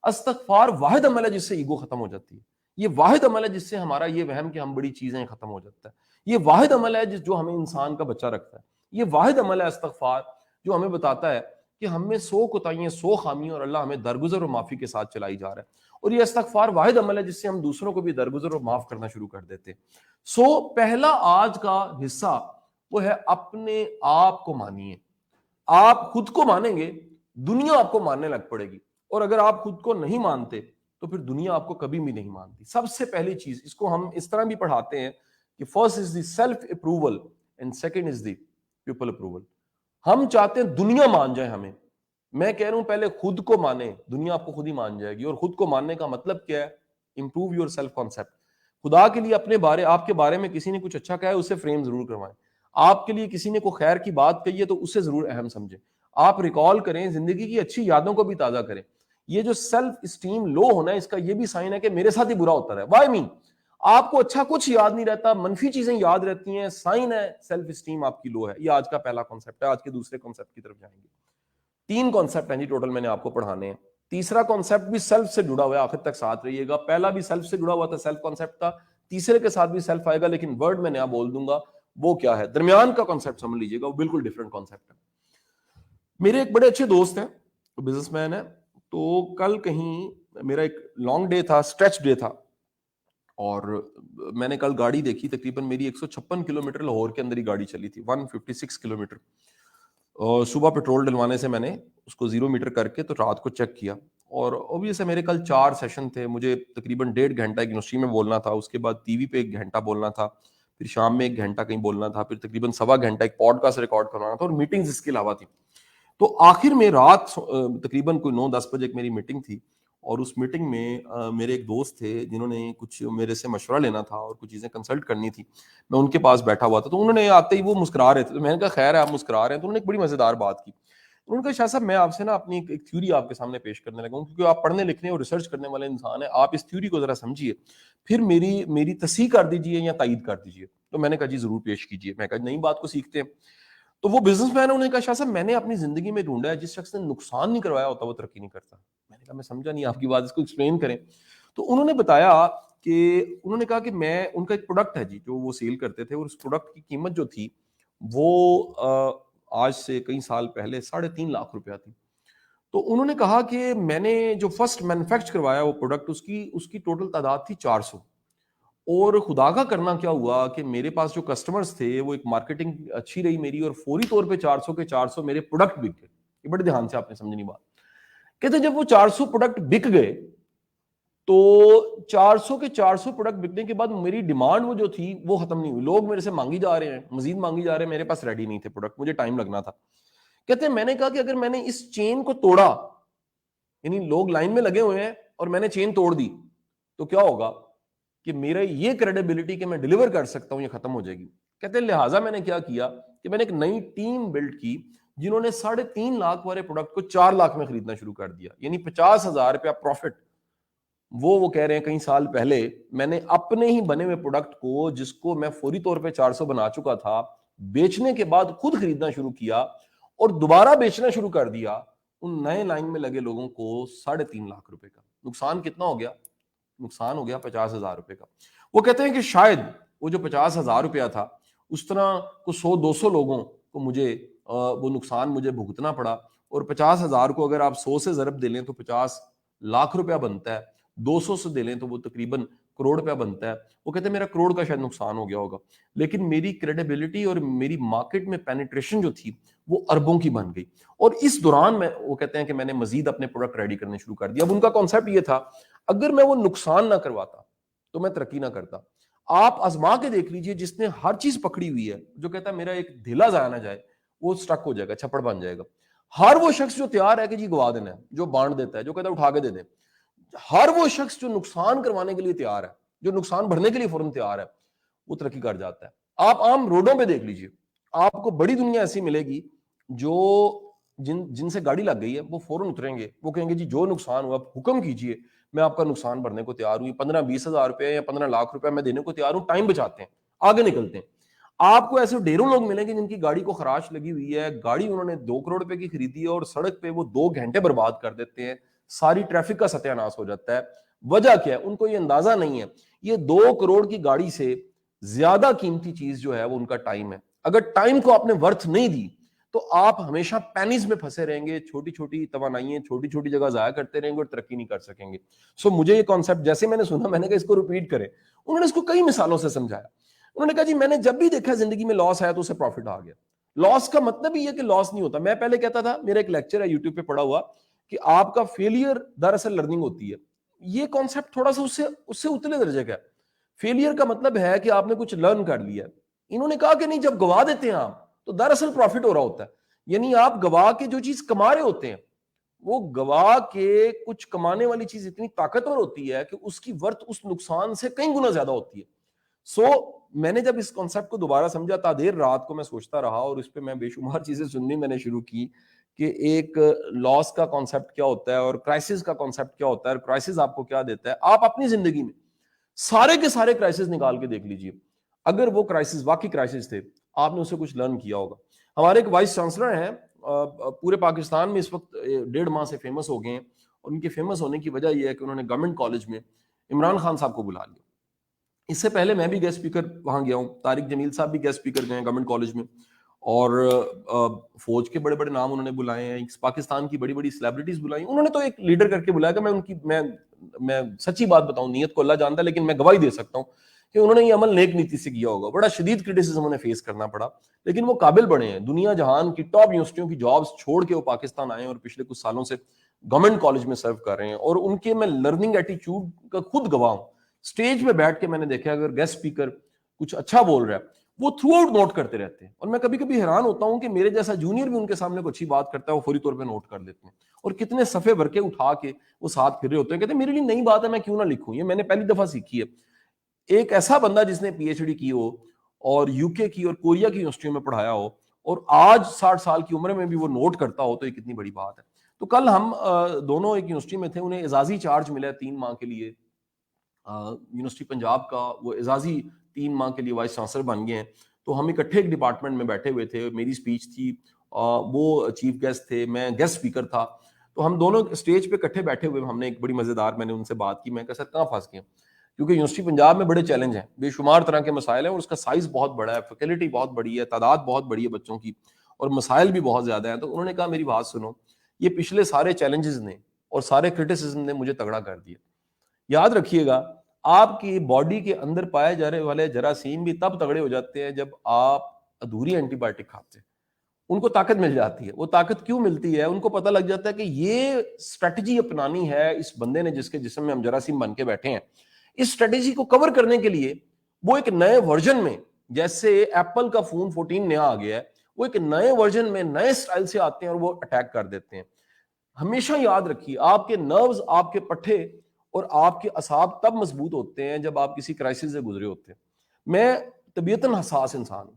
استغفار واحد عمل ہے جس سے ایگو ختم ہو جاتی ہے. یہ واحد عمل ہے جس سے ہمارا یہ وہم کہ ہم بڑی چیزیں ختم ہو جاتا ہے. یہ واحد عمل ہے جو ہمیں انسان کا بچہ رکھتا ہے. یہ واحد عمل ہے استغفار جو ہمیں بتاتا ہے کہ ہم میں 100 کوتاہیاں، 100 خامیاں، اور اللہ ہمیں درگزر اور معافی کے ساتھ چلائی جا رہا ہے. اور یہ استغفار واحد عمل ہے جس سے ہم دوسروں کو بھی درگزر اور معاف کرنا شروع کر دیتے ہیں. پہلا آج کا حصہ وہ ہے اپنے آپ کو مانیے. آپ خود کو مانیں گے، دنیا آپ کو ماننے لگ پڑے گی، اور اگر آپ خود کو نہیں مانتے تو پھر دنیا آپ کو کبھی بھی نہیں مانتی. سب سے پہلی چیز، اس کو ہم اس طرح بھی پڑھاتے ہیں کہ first is the self approval and second is the people approval. ہم چاہتے ہیں دنیا مان جائے ہمیں، میں کہہ رہا ہوں پہلے خود کو مانیں، دنیا آپ کو خود ہی مان جائے گی. اور خود کو ماننے کا مطلب کیا ہے؟ Improve your self concept. خدا کے لیے اپنے بارے، آپ کے بارے میں کسی نے کچھ اچھا کہا ہے اسے فریم ضرور کروائیں. آپ کے لیے کسی نے کوئی خیر کی بات کہی ہے تو اسے ضرور اہم سمجھیں. آپ ریکال کریں، زندگی کی اچھی یادوں کو بھی تازہ کریں. یہ جو سیلف اسٹیم لو ہونا ہے، اس کا یہ بھی سائن ہے کہ میرے ساتھ ہی برا ہوتا رہا. وائی مین آپ کو اچھا کچھ یاد نہیں رہتا، منفی چیزیں یاد رہتی ہیں، سائن ہے سیلف اسٹیم آپ کی لو ہے. یہ آج کا پہلا کانسیپٹ ہے. آج کے دوسرے کانسیپٹ کی طرف جائیں گے. 3 کانسیپٹ ہیں جی ٹوٹل میں نے آپ کو پڑھانے ہیں. تیسرا کانسیپٹ بھی سیلف سے جڑا ہوا ہے، آخر تک ساتھ رہیے گا. پہلا بھی سیلف سے جڑا ہوا تھا، سیلف کانسیپٹ تھا. تیسرے کے ساتھ بھی سیلف آئے گا، لیکن ورڈ میں نیا بول دوں گا. وہ کیا ہے؟ درمیان کا کانسیپٹ سمجھ لیجیے گا، وہ بالکل ڈفرنٹ کانسیپٹ ہے. میرے ایک بڑے اچھے دوست ہیں، بزنس مین ہے. تو کل کہیں میرا ایک لانگ ڈے تھا، اسٹریچ ڈے تھا، اور میں نے کل گاڑی دیکھی. تقریباً میری 156 کلومیٹر لاہور کے اندر ہی گاڑی چلی تھی، 156 کلومیٹر. اور صبح پیٹرول ڈلوانے سے میں نے اس کو 0 میٹر کر کے تو رات کو چیک کیا. اور اوبیس ہے میرے کل 4 سیشن تھے، مجھے تقریباً 1.5 گھنٹہ ایک یونیورسٹی میں بولنا تھا، اس کے بعد ٹی وی پہ 1 گھنٹہ بولنا تھا، پھر شام میں 1 گھنٹہ کہیں بولنا تھا، پھر تقریباً 1.25 گھنٹہ ایک پوڈ کاسٹ ریکارڈ کروانا تھا، اور میٹنگز اس کے علاوہ تھی. تو آخر میں رات تقریباً کوئی 9-10 بجے ایک میری میٹنگ تھی، اور اس میٹنگ میں میرے ایک دوست تھے جنہوں نے کچھ میرے سے مشورہ لینا تھا اور کچھ چیزیں کنسلٹ کرنی تھی. میں ان کے پاس بیٹھا ہوا تھا، تو انہوں نے آتے ہی وہ مسکرا رہے تھے. تو میں نے کہا خیر ہے آپ مسکرا رہے ہیں. تو انہوں نے ایک بڑی مزیدار بات کی. انہوں نے کہا شاہ صاحب میں آپ سے نا اپنی ایک تھیوری آپ کے سامنے پیش کرنے لگا ہوں، کیونکہ آپ پڑھنے لکھنے اور ریسرچ کرنے والے انسان ہیں، آپ اس تھیوری کو ذرا سمجھیے، پھر میری تصحیح کر دیجیے یا تائید کر دیجیے. تو میں نے کہا جی ضرور پیش کیجیے. میں کہا نئی بات کو سیکھتے ہیں. تو وہ بزنس مین انہوں نے کہا شاہ صاحب میں نے اپنی زندگی میں ڈھونڈا ہے جس شخص نے نقصان نہیں کروایا ہوتا وہ ترقی نہیں کرتا. میں نے کہا میں سمجھا نہیں آپ کی بات، اس کو ایکسپلین کریں. تو انہوں نے بتایا کہ انہوں نے کہا کہ میں ان کا ایک پروڈکٹ ہے جی جو وہ سیل کرتے تھے، اور اس پروڈکٹ کی قیمت جو تھی وہ آج سے کئی سال پہلے 3.5 لاکھ روپیہ تھی. تو انہوں نے کہا کہ میں نے جو فرسٹ مینوفیکچر کروایا وہ پروڈکٹ، اس کی ٹوٹل تعداد تھی 400. اور خدا کا کرنا کیا ہوا کہ میرے پاس جو کسٹمرز تھے وہ ایک مارکیٹنگ اچھی رہی میری، اور فوری طور پہ 400 کے 400 میرے پروڈکٹ بک گئے. یہ بڑے دھیان سے آپ نے سمجھنی بات. کہتے جب وہ 400 پروڈکٹ بک گئے تو 400 کے 400 پروڈکٹ بکنے کے بعد میری ڈیمانڈ وہ جو تھی وہ ختم نہیں ہوئی. لوگ میرے سے مانگی جا رہے ہیں، مزید مانگی جا رہے ہیں، میرے پاس ریڈی نہیں تھے پروڈکٹ، مجھے ٹائم لگنا تھا. کہتے ہیں میں نے کہا کہ اگر میں نے اس چین کو توڑا، یعنی لوگ لائن میں لگے ہوئے ہیں اور میں نے چین توڑ دی، تو کیا ہوگا کہ میرا یہ کریڈیبلٹی کہ میں ڈیلیور کر سکتا ہوں یہ ختم ہو جائے گی. کہتے ہیں لہٰذا میں نے کیا کیا کہ میں نے ایک نئی ٹیم بلڈ کی جنہوں نے 3.5 لاکھ والے پروڈکٹ کو 4 لاکھ میں خریدنا شروع کر دیا، یعنی 50,000 روپیہ پروفٹ وہ کہہ رہے ہیں کئی سال پہلے میں نے اپنے ہی بنے ہوئے پروڈکٹ کو, جس کو میں فوری طور پہ 400 بنا چکا تھا, بیچنے کے بعد خود خریدنا شروع کیا اور دوبارہ بیچنا شروع کر دیا, ان نئے لائن میں لگے لوگوں کو 3.5 لاکھ روپے کا نقصان. کتنا ہو گیا؟ نقصان ہو گیا 50,000 روپے کا. وہ کہتے ہیں کہ شاید وہ جو 50,000 روپیہ تھا, اس طرح کو 100-200 لوگوں کو مجھے وہ نقصان مجھے بھگتنا پڑا, اور 50,000 کو اگر آپ 100 سے ضرب دے لیں تو 50 لاکھ روپیہ بنتا ہے, 200 سے دے لیں تو وہ تقریباً کروڑ روپیہ بنتا ہے. وہ کہتے ہیں میرا کروڑ کا شاید نقصان ہو گیا ہوگا, لیکن میری کریڈیبلٹی اور میری مارکیٹ میں پینیٹریشن جو تھی وہ اربوں کی بن گئی. اور اس دوران میں, وہ کہتے ہیں کہ میں نے مزید اپنے پروڈکٹ ریڈی کرنے شروع کر دیا. اب ان کا کانسیپٹ یہ تھا, اگر میں وہ نقصان نہ کرواتا تو میں ترقی نہ کرتا. آپ آزما کے دیکھ لیجئے, جس نے ہر چیز پکڑی ہوئی ہے, جو کہتا ہے میرا ایک دھیلا ضائع نہ جائے, وہ سٹک ہو جائے گا, چھپڑ بن جائے گا. ہر وہ شخص جو تیار ہے کہ جی گوا دینا ہے, جو بانٹ دیتا ہے, جو کہتا ہے اٹھا کے دے دیں. ہر وہ شخص جو نقصان کروانے کے لیے تیار ہے, جو نقصان بڑھنے کے لیے فوراً تیار ہے, وہ ترقی کر جاتا ہے. آپ عام روڈوں پہ دیکھ لیجئے, آپ کو بڑی دنیا ایسی ملے گی جو جن سے گاڑی لگ گئی ہے وہ فوراً اتریں گے, وہ کہیں گے جی جو نقصان ہوا حکم کیجئے, میں آپ کا نقصان بھرنے کو تیار ہوں, 15-20 ہزار روپے یا 15 لاکھ روپے میں دینے کو تیار ہوں. ٹائم بچاتے ہیں, آگے نکلتے ہیں. آپ کو ایسے ڈھیروں لوگ ملیں گے جن کی گاڑی کو خراش لگی ہوئی ہے, گاڑی انہوں نے 2 کروڑ روپے کی خریدی ہے اور سڑک پہ وہ 2 گھنٹے برباد کر دیتے ہیں, ساری ٹریفک کا ستیہ ناش ہو جاتا ہے. وجہ کیا ہے؟ ان کو یہ اندازہ نہیں ہے, یہ 2 کروڑ کی گاڑی سے زیادہ قیمتی چیز جو ہے وہ ان کا ٹائم ہے. اگر ٹائم کو آپ نے ورتھ نہیں دی تو آپ ہمیشہ پینیز میں پھنسے رہیں گے, چھوٹی چھوٹی توانائیاں چھوٹی چھوٹی جگہ ضائع کرتے رہیں گے اور ترقی نہیں کر سکیں گے. سو مجھے یہ کانسیپٹ جیسے میں نے سنا, میں نے کہا اس کو ریپیٹ کریں. انہوں نے اس کو کئی مثالوں سے سمجھایا. انہوں نے کہا جی میں نے جب بھی دیکھا زندگی میں لاس آیا تو اسے پروفٹ آ گیا. لاس کا مطلب ہی ہے کہ لاس نہیں ہوتا. میں پہلے کہتا تھا, میرا ایک لیکچر ہے یوٹیوب پہ پڑا ہوا, کہ آپ کا فیلئر دراصل لرننگ ہوتی ہے. یہ کانسیپٹ تھوڑا سا اس سے اتلے درجے کا ہے. فیلئر کا مطلب ہے کہ آپ نے کچھ لرن کر لیا. انہوں نے کہا کہ نہیں, جب گوا دیتے ہیں آپ تو دراصل پروفٹ ہو رہا ہوتا ہے. یعنی آپ گوا کے جو چیز کما رہے ہوتے ہیں, وہ گوا کے کچھ کمانے والی چیز اتنی طاقتور ہوتی ہے کہ اس کی ورت اس نقصان سے کئی گنا زیادہ ہوتی ہے. سو میں نے جب اس کانسیپٹ کو دوبارہ سمجھا, تا دیر رات کو میں سوچتا رہا, اور اس پہ میں بے شمار چیزیں سننی میں نے شروع کی کہ ایک لاس کا کانسیپٹ کیا ہوتا ہے اور کرائسس کا کانسیپٹ کیا ہوتا ہے, اور کرائسس آپ کو کیا دیتا ہے. آپ اپنی زندگی میں سارے کے سارے کرائسس نکال کے دیکھ لیجئے, اگر وہ کرائسس واقعی کرائسس تھے, آپ نے اسے کچھ لرن کیا ہوگا. ہمارے ایک وائس چانسلر ہیں, پورے پاکستان میں اس وقت 1.5 ماہ سے فیمس ہو گئے ہیں, اور ان کے فیمس ہونے کی وجہ یہ ہے کہ انہوں نے گورنمنٹ کالج میں عمران خان صاحب کو بلا لیا. اس سے پہلے میں بھی گیسٹ اسپیکر وہاں گیا ہوں, طارق جمیل صاحب بھی گیسٹ اسپیکر گئے ہیں گورنمنٹ کالج میں, اور فوج کے بڑے بڑے نام انہوں نے بلائے ہیں, پاکستان کی بڑی بڑی سیلیبریٹیز بلائی. انہوں نے تو ایک لیڈر کر کے بلایا کہ میں سچی بات بتاؤں, نیت کو اللہ جانتا ہے, لیکن میں گواہی دے سکتا ہوں کہ انہوں نے یہ عمل نیک نیتی سے کیا ہوگا. بڑا شدید کرٹیسزم انہیں فیس کرنا پڑا, لیکن وہ قابل بڑے ہیں. دنیا جہان کی ٹاپ یونیورسٹیوں کی جابز چھوڑ کے وہ پاکستان آئے ہیں, اور پچھلے کچھ سالوں سے گورنمنٹ کالج میں سرو کر رہے ہیں. اور ان کے میں لرننگ ایٹیچیوڈ کا خود گواہ ہوں. اسٹیج پہ بیٹھ کے میں نے دیکھا, اگر گیسٹ اسپیکر کچھ اچھا بول رہا ہے, وہ تھرو آؤٹ نوٹ کرتے رہتے ہیں. اور میں کبھی کبھی حیران ہوتا ہوں کہ میرے جیسا جونیئر بھی ان کے سامنے کوئی اچھی بات کرتا ہے, وہ فوری طور پہ نوٹ کر لیتے ہیں, اور کتنے صفحے بھر کے اٹھا کے وہ ساتھ پھر رہے ہوتے ہیں. کہتے ہیں میرے لیے نئی بات ہے, میں کیوں نہ لکھوں, یہ میں نے پہلی دفعہ سیکھی ہے. ایک ایسا بندہ جس نے پی ایچ ڈی کی ہو, اور یو کے کی اور کوریا کی یونیورسٹیوں میں پڑھایا ہو, اور آج 60 سال کی عمر میں بھی وہ نوٹ کرتا ہو, تو یہ کتنی بڑی بات ہے. تو کل ہم دونوں ایک یونیورسٹی میں تھے, انہیں اعزازی چارج ملا 3 ماہ کے لیے. یونیورسٹی پنجاب کا وہ اعزازی 3 ماہ کے لیے وائس چانسلر بن گئے ہیں. تو ہم اکٹھے ایک ڈپارٹمنٹ میں بیٹھے ہوئے تھے, میری اسپیچ تھی, وہ چیف گیسٹ تھے, میں گیسٹ اسپیکر تھا. تو ہم دونوں اسٹیج پہ اکٹھے بیٹھے ہوئے, ہم نے ایک بڑی مزیدار, میں نے ان سے بات کی. میں کہا سر کہاں پھنس گئے, کیونکہ یونیورسٹی پنجاب میں بڑے چیلنج ہیں, بے شمار طرح کے مسائل ہیں, اور اس کا سائز بہت بڑا ہے, فیکلٹی بہت بڑی ہے, تعداد بہت بڑی ہے بچوں کی, اور مسائل بھی بہت زیادہ ہیں. تو انہوں نے کہا میری بات سنو, یہ پچھلے سارے چیلنجز نے اور سارے کرٹیسزم نے مجھے تگڑا کر دیا. یاد رکھیے گا, آپ کی باڈی کے اندر پائے جانے والے جراثیم بھی تب تگڑے ہو جاتے ہیں جب آپ ادھوری اینٹی بایوٹک کھاتے ہیں. ان کو طاقت مل جاتی ہے. وہ طاقت کیوں ملتی ہے؟ ان کو پتہ لگ جاتا ہے کہ یہ اسٹریٹجی اپنانی ہے اس بندے نے, جس کے جسم میں ہم جراثیم بن کے بیٹھے ہیں. اس اسٹریٹجی کو کور کرنے کے لیے وہ ایک نئے ورژن میں, جیسے ایپل کا فون 14 نیا آ گیا ہے, وہ ایک نئے ورژن میں نئے سٹائل سے آتے ہیں اور وہ اٹیک کر دیتے ہیں. ہمیشہ یاد رکھیے, آپ کے نروز, آپ کے پٹھے اور آپ کے اعصاب تب مضبوط ہوتے ہیں جب آپ کسی کرائسس سے گزرے ہوتے ہیں. میں طبیعتاً حساس انسان ہوں,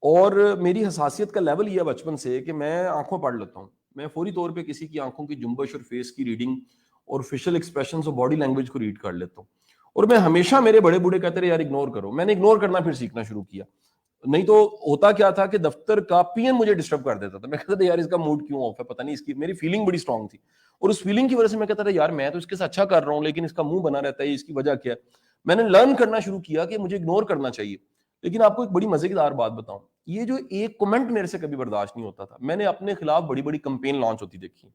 اور میری حساسیت کا لیول یہ ہے بچپن سے کہ میں آنکھوں پڑھ لیتا ہوں. میں فوری طور پہ کسی کی آنکھوں کی جنبش اور فیس کی ریڈنگ اور فیشل ایکسپریشنز اور باڈی لینگویج کو ریڈ کر لیتا ہوں. اور میں ہمیشہ, میرے بڑے بوڑھے کہتے رہے یار اگنور کرو, میں نے اگنور کرنا پھر سیکھنا شروع کیا. نہیں تو ہوتا کیا تھا کہ دفتر کا پی ایم مجھے ڈسٹرب کر دیتا تھا, میں کہتا تھا یار اس کا موڈ کیوں آف ہے, پتہ نہیں, اس کی میری فیلنگ بڑی اسٹرانگ تھی, اور اس فیلنگ کی وجہ سے میں کہتا تھا یار میں تو اس کے ساتھ اچھا کر رہا ہوں لیکن اس کا منہ بنا رہتا ہے, اس کی وجہ کیا ہے. میں نے لرن کرنا شروع کیا کہ مجھے اگنور کرنا چاہیے. لیکن آپ کو ایک بڑی مزیدار بات بتاؤں, یہ جو ایک کمنٹ میرے سے کبھی برداشت نہیں ہوتا تھا, میں نے اپنے خلاف بڑی بڑی کمپین لانچ ہوتی دیکھی,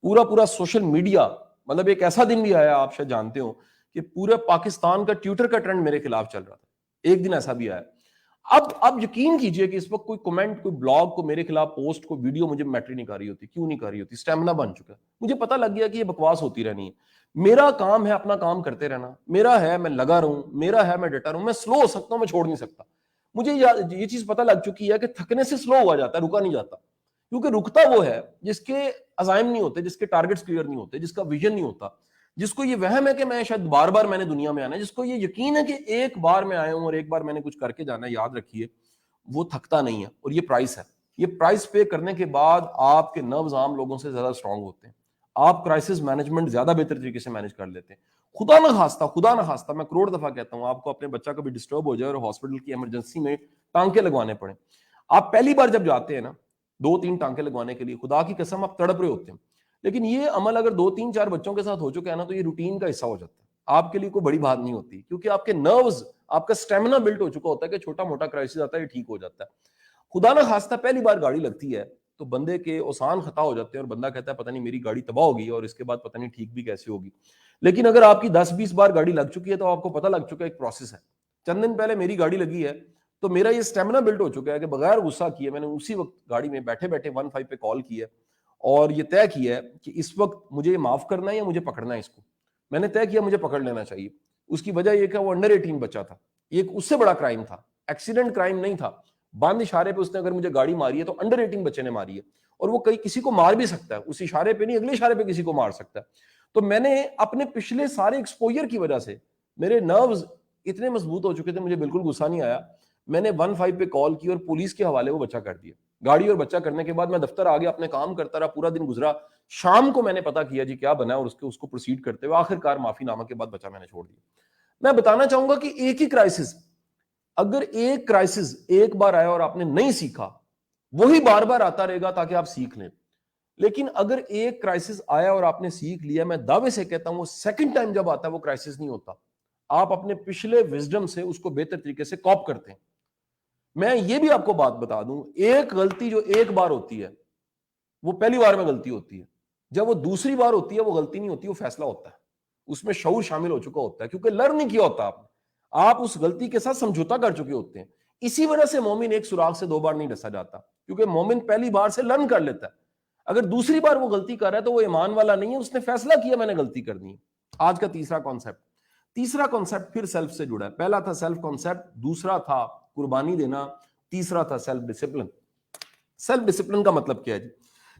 پورا سوشل میڈیا, مطلب ایک ایسا دن بھی آیا, آپ شاید جانتے ہو, کہ پورے پاکستان کا ٹویٹر کا ٹرینڈ میرے خلاف چل رہا تھا. ایک دن ایسا بھی آیا. اب یقین کیجئے کہ اس وقت کوئی کمنٹ, کوئی بلاگ کو میرے خلاف پوسٹ, کو ویڈیو مجھے میٹر نہیں کر رہی ہوتی. کیوں نہیں کر رہی ہوتی؟ سٹیمنا بن چکا ہے. مجھے پتہ لگ گیا کہ یہ بکواس ہوتی رہنی ہے. میرا کام ہے اپنا کام کرتے رہنا, میرا ہے میں لگا رہوں, میرا ہے میں ڈٹا رہوں. میں سلو ہو سکتا ہوں, میں چھوڑ نہیں سکتا. مجھے یہ چیز پتہ لگ چکی ہے کہ تھکنے سے سلو ہوا جاتا ہے, رکا نہیں جاتا. کیونکہ رکتا وہ ہے جس کے عزائم نہیں ہوتے, جس کے ٹارگٹس کلیئر نہیں ہوتے, جس کا ویژن نہیں ہوتا, جس کو یہ وہم ہے کہ میں شاید بار بار میں نے دنیا میں آنا ہے, جس کو یہ یقین ہے کہ ایک بار میں آیا ہوں اور ایک بار میں نے کچھ کر کے جانا ہے. یاد رکھیے وہ تھکتا نہیں ہے, اور یہ پرائس ہے. یہ پرائس پے کرنے کے بعد آپ کے نروز عام لوگوں سے زیادہ اسٹرانگ ہوتے ہیں. آپ کرائسس مینجمنٹ زیادہ بہتر طریقے سے مینج کر لیتے ہیں. خدا نہ خواستہ میں کروڑ دفعہ کہتا ہوں, آپ کو اپنے بچہ کبھی ڈسٹرب ہو جائے اور ہاسپٹل کی ایمرجنسی میں ٹانکے لگوانے پڑے, آپ پہلی بار جب جاتے ہیں نا 2-3 ٹانکے لگوانے کے لیے, خدا کی قسم آپ تڑپ رہے ہوتے ہیں. لیکن یہ عمل اگر 2-3-4 بچوں کے ساتھ ہو چکا ہے نا, تو یہ روٹین کا حصہ ہو جاتا ہے. آپ کے لیے کوئی بڑی بات نہیں ہوتی, کیونکہ آپ کے نروز, آپ کا سٹیمنا بلٹ ہو چکا ہوتا ہے کہ چھوٹا موٹا کرائسس آتا ہے یہ ٹھیک ہو جاتا ہے. خدا نہ خواستہ پہلی بار گاڑی لگتی ہے تو بندے کے اوسان خطا ہو جاتے ہیں, اور بندہ کہتا ہے پتہ نہیں میری گاڑی تباہ ہوگی اور اس کے بعد پتہ نہیں ٹھیک بھی کیسے ہوگی. لیکن اگر آپ کی 10-20 بار گاڑی لگ چکی ہے تو آپ کو پتہ لگ چکا ہے ایک پروسیس ہے. چند دن پہلے میری گاڑی لگی ہے تو میرا یہ سٹیمنا بلٹ ہو چکا ہے کہ بغیر غصہ کیے میں نے اسی وقت گاڑی میں بیٹھے بیٹھے 15 پہ کال کی ہے, اور یہ طے کیا ہے کہ اس وقت مجھے یہ معاف کرنا ہے یا مجھے پکڑنا ہے اس کو. میں نے طے کیا مجھے پکڑ لینا چاہیے. اس کی وجہ یہ کہ وہ انڈر 18 بچہ تھا, یہ ایک اس سے بڑا کرائم تھا, ایکسیڈنٹ کرائم نہیں تھا. بند اشارے پہ اس نے اگر مجھے گاڑی ماری ہے تو انڈر 18 بچے نے ماری ہے, اور وہ کسی کو مار بھی سکتا ہے, اس اشارے پہ نہیں اگلے اشارے پہ کسی کو مار سکتا ہے. تو میں نے اپنے پچھلے سارے ایکسپوجر کی وجہ سے میرے نروز اتنے مضبوط ہو چکے تھے, مجھے بالکل غصہ نہیں آیا. میں نے 15 پہ کال کی اور پولیس کے حوالے وہ بچہ کر دیا. گاڑی اور بچہ کرنے کے بعد میں دفتر آ گیا, اپنے کام کرتا رہا, پورا دن گزرا. شام کو میں نے پتا کیا جی کیا بنا ہے, اور اس کو پروسیڈ کرتے ہوئے آخر کار معافی نامہ کے بعد بچہ میں نے چھوڑ دیا. میں بتانا چاہوں گا کہ ایک ہی کرائسس, اگر ایک کرائسس ایک بار آیا اور آپ نے نہیں سیکھا, وہی بار بار آتا رہے گا تاکہ آپ سیکھ لیں. لیکن اگر ایک کرائسس آیا اور آپ نے سیکھ لیا, میں دعوے سے کہتا ہوں وہ سیکنڈ ٹائم جب آتا ہے وہ کرائسس نہیں ہوتا. آپ اپنے پچھلے وزڈم سے اس کو بہتر طریقے سے کاپ کرتے ہیں. میں یہ بھی آپ کو بات بتا دوں, ایک غلطی جو ایک بار ہوتی ہے وہ پہلی بار میں غلطی ہوتی ہے, جب وہ دوسری بار ہوتی ہے وہ غلطی نہیں ہوتی, وہ فیصلہ ہوتا ہے. اس میں شعور شامل ہو چکا ہوتا ہے, کیونکہ لرن نہیں کیا ہوتا آپ اس غلطی کے ساتھ سمجھوتا کر چکے ہوتے ہیں. اسی وجہ سے مومن ایک سوراخ سے 2 بار نہیں ڈسا جاتا, کیونکہ مومن پہلی بار سے لرن کر لیتا ہے. اگر دوسری بار وہ غلطی کر رہا ہے تو وہ ایمان والا نہیں ہے, اس نے فیصلہ کیا میں نے غلطی کرنی ہے. آج کا تیسرا کانسیپٹ پھر سیلف سے جڑا ہے. پہلا تھا سیلف کانسیپٹ, دوسرا تھا قربانی دینا, تیسرا تھا سیلف ڈسپلن. سیلف ڈسپلن کا مطلب کیا ہے جی؟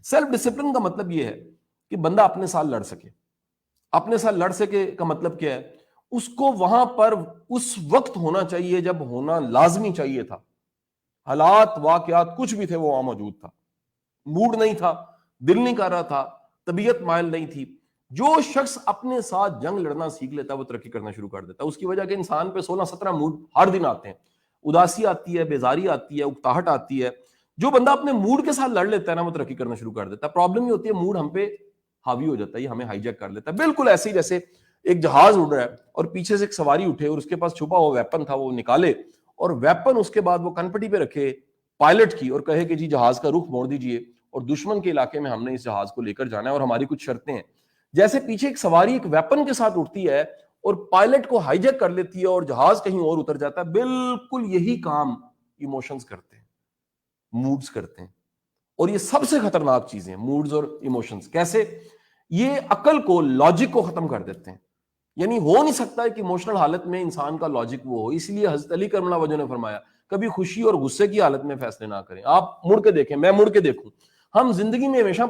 سیلف ڈسپلن کا مطلب یہ ہے کہ بندہ اپنے ساتھ لڑ سکے. اپنے ساتھ لڑ سکے کا مطلب کیا ہے؟ اس کو وہاں پر اس وقت ہونا چاہیے جب ہونا لازمی چاہیے تھا. حالات واقعات کچھ بھی تھے وہ وہاں موجود تھا. موڈ نہیں تھا, دل نہیں کر رہا تھا, طبیعت مائل نہیں تھی. جو شخص اپنے ساتھ جنگ لڑنا سیکھ لیتا ہے وہ ترقی کرنا شروع کر دیتا ہے. اس کی وجہ کہ انسان پہ 16-17 موڈ ہر دن آتے ہیں. اداسی آتی ہے, بیزاری آتی ہے, اکتاہٹ آتی ہے. جو بندہ اپنے موڈ کے ساتھ لڑ لیتا ہے نا وہ ترقی کرنا شروع کر دیتا ہے. پرابلم یہ ہوتی ہے موڈ ہم پہ حاوی ہو جاتا ہے, یہ ہمیں ہائی جیک کر لیتا ہے. بالکل ایسے ہی جیسے ایک جہاز اڑ رہا ہے اور پیچھے سے ایک سواری اٹھے اور اس کے پاس چھپا ہوا ویپن تھا وہ نکالے, اور ویپن اس کے بعد وہ کنپٹی پہ رکھے پائلٹ کی, اور کہے کہ جی جہاز کا رخ موڑ دیجئے اور دشمن کے علاقے میں ہم نے اس جہاز کو لے کر جانا ہے اور ہماری کچھ شرطیں ہیں. جیسے پیچھے ایک سواری ایک ویپن کے ساتھ اٹھتی ہے اور پائلٹ کو ہائی جیک کر لیتی ہے اور جہاز کہیں اور اتر جاتا ہے, بالکل یہی کام ایموشنز کرتے ہیں, موڈز کرتے ہیں. اور یہ سب سے خطرناک چیزیں ہیں موڈز اور ایموشنز. کیسے؟ یہ عقل کو, لاجک کو ختم کر دیتے ہیں. یعنی ہو نہیں سکتا ہے کہ ایموشنل حالت میں انسان کا لاجک وہ ہو. اس لیے حضرت علی کرم اللہ وجہ نے فرمایا کبھی خوشی اور غصے کی حالت میں فیصلے نہ کریں. آپ مڑ کے دیکھیں, میں مڑ کے دیکھوں, ہم زندگی میں ہمیشہ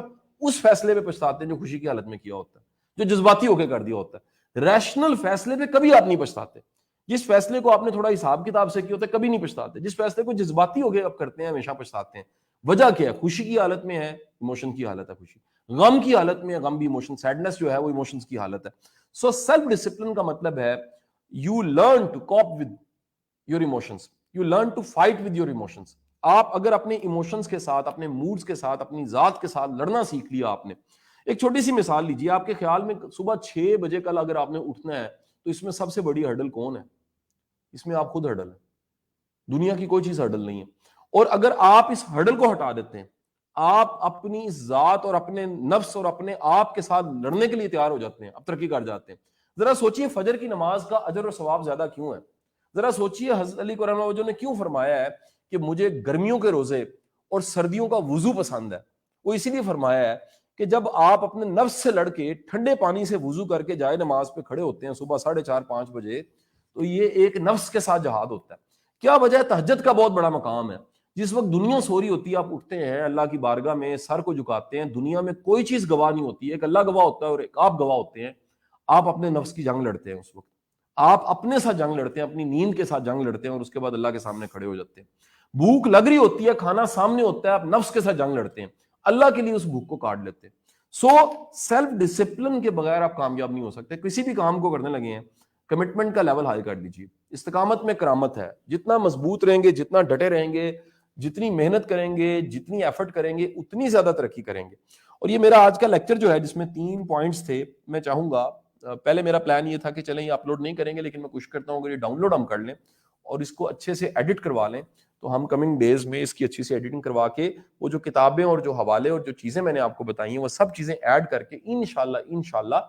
اس فیصلے پہ پچھتاتے ہیں جو خوشی کی حالت میں کیا ہوتا ہے, جو جذباتی ہو کے کر دیا ہوتا ہے. ریشنل فیصلے پہ کبھی آپ نہیں پچھتاتے. جس فیصلے کو آپ نے تھوڑا حساب کتاب سے کیا ہوتا ہے کبھی نہیں پچھتاتے. جس فیصلے کو جذباتی ہو کے آپ کرتے ہیں ہمیشہ پچھتاتے ہیں. وجہ کیا ہے؟ خوشی کی حالت میں ہے, ایموشن کی حالت ہے خوشی. غم کی حالت میں غم بھی ایموشن، سیڈنس جو ہے وہ ایموشنز کی حالت ہے. سو سیلف ڈسپلن کا مطلب ہے you learn to cope with your emotions, you learn to fight with your emotions. آپ اگر اپنے ایموشنز کے ساتھ، اپنے موڈز کے ساتھ، اپنی ذات کے ساتھ لڑنا سیکھ لیا آپ نے. ایک چھوٹی سی مثال لیجیے، آپ کے خیال میں صبح 6 بجے کل اگر آپ نے اٹھنا ہے تو اس میں سب سے بڑی ہرڈل کون ہے؟ اس میں آپ خود ہرڈل ہے، دنیا کی کوئی چیز ہرڈل نہیں ہے. اور اگر آپ اس ہرڈل کو ہٹا دیتے ہیں، آپ اپنی ذات اور اپنے نفس اور اپنے آپ کے ساتھ لڑنے کے لیے تیار ہو جاتے ہیں، اب ترقی کر جاتے ہیں. ذرا سوچئے فجر کی نماز کا اجر اور ثواب زیادہ کیوں ہے؟ ذرا سوچئے حضرت علی کرم اللہ وجہ نے کیوں فرمایا ہے کہ مجھے گرمیوں کے روزے اور سردیوں کا وضو پسند ہے؟ وہ اسی لیے فرمایا ہے کہ جب آپ اپنے نفس سے لڑ کے ٹھنڈے پانی سے وضو کر کے جائے نماز پہ کھڑے ہوتے ہیں صبح 4:30-5 بجے، تو یہ ایک نفس کے ساتھ جہاد ہوتا ہے. کیا وجہ ہے؟ تہجد کا بہت بڑا مقام ہے. جس وقت دنیا سو رہی ہوتی ہے، آپ اٹھتے ہیں اللہ کی بارگاہ میں سر کو جھکاتے ہیں. دنیا میں کوئی چیز گواہ نہیں ہوتی ہے، ایک اللہ گواہ ہوتا ہے اور ایک آپ گواہ ہوتے ہیں. آپ اپنے نفس کی جنگ لڑتے ہیں، اس وقت آپ اپنے ساتھ جنگ لڑتے ہیں، اپنی نیند کے ساتھ جنگ لڑتے ہیں، اور اس کے بعد اللہ کے سامنے کھڑے ہو جاتے ہیں. بھوک لگ رہی ہوتی ہے، کھانا سامنے ہوتا ہے، آپ نفس کے ساتھ جنگ لڑتے ہیں، اللہ کے لیے اس بھوک کو کاٹ لیتے ہیں. سو سیلف ڈسپلن کے بغیر آپ کامیاب نہیں ہو سکتے. کسی بھی کام کو کرنے لگے ہیں، کمٹمنٹ کا لیول ہائی کر لیجیے. استقامت میں کرامت ہے. جتنا مضبوط رہیں گے، جتنا ڈٹے رہیں گے، جتنی محنت کریں گے، جتنی ایفرٹ کریں گے، اتنی زیادہ ترقی کریں گے. اور یہ میرا آج کا لیکچر جو ہے جس میں 3 پوائنٹس تھے، میں چاہوں گا، پہلے میرا پلان یہ تھا کہ چلیں یہ اپلوڈ نہیں کریں گے، لیکن میں کوشش کرتا ہوں کہ یہ ڈاؤن لوڈ ہم کر لیں اور اس کو اچھے سے ایڈٹ کروا لیں. تو ہم کمنگ ڈیز میں اس کی اچھی سے ایڈیٹنگ کروا کے وہ جو کتابیں اور جو حوالے اور جو چیزیں میں نے آپ کو بتائی ہیں وہ سب چیزیں ایڈ کر کے انشاءاللہ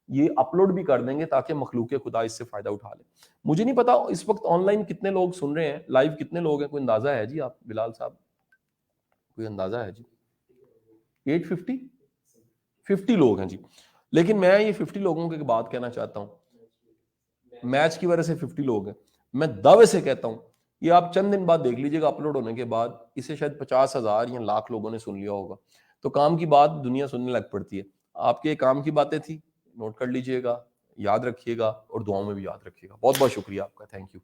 یہ اپلوڈ بھی کر دیں گے تاکہ مخلوق خدا اس سے فائدہ اٹھا لیں. مجھے نہیں پتا اس وقت آن لائن کتنے لوگ سن رہے ہیں، لائیو کتنے لوگ ہیں، کوئی اندازہ ہے جی؟ آپ بلال صاحب کوئی اندازہ ہے جی؟ 850 لوگ ہیں جی. لیکن میں یہ 50 لوگوں کی بات کہنا چاہتا ہوں، میچ کی وجہ سے 50 لوگ ہیں. میں دعوے سے کہتا ہوں یہ آپ چند دن بعد دیکھ لیجئے گا، اپلوڈ ہونے کے بعد اسے شاید 50,000 یا لاکھ لوگوں نے سن لیا ہوگا. تو کام کی بات دنیا سننے لگ پڑتی ہے. آپ کے کام کی باتیں تھی، نوٹ کر لیجئے گا، یاد رکھیے گا اور دعاؤں میں بھی یاد رکھیے گا. بہت بہت شکریہ آپ کا. Thank you.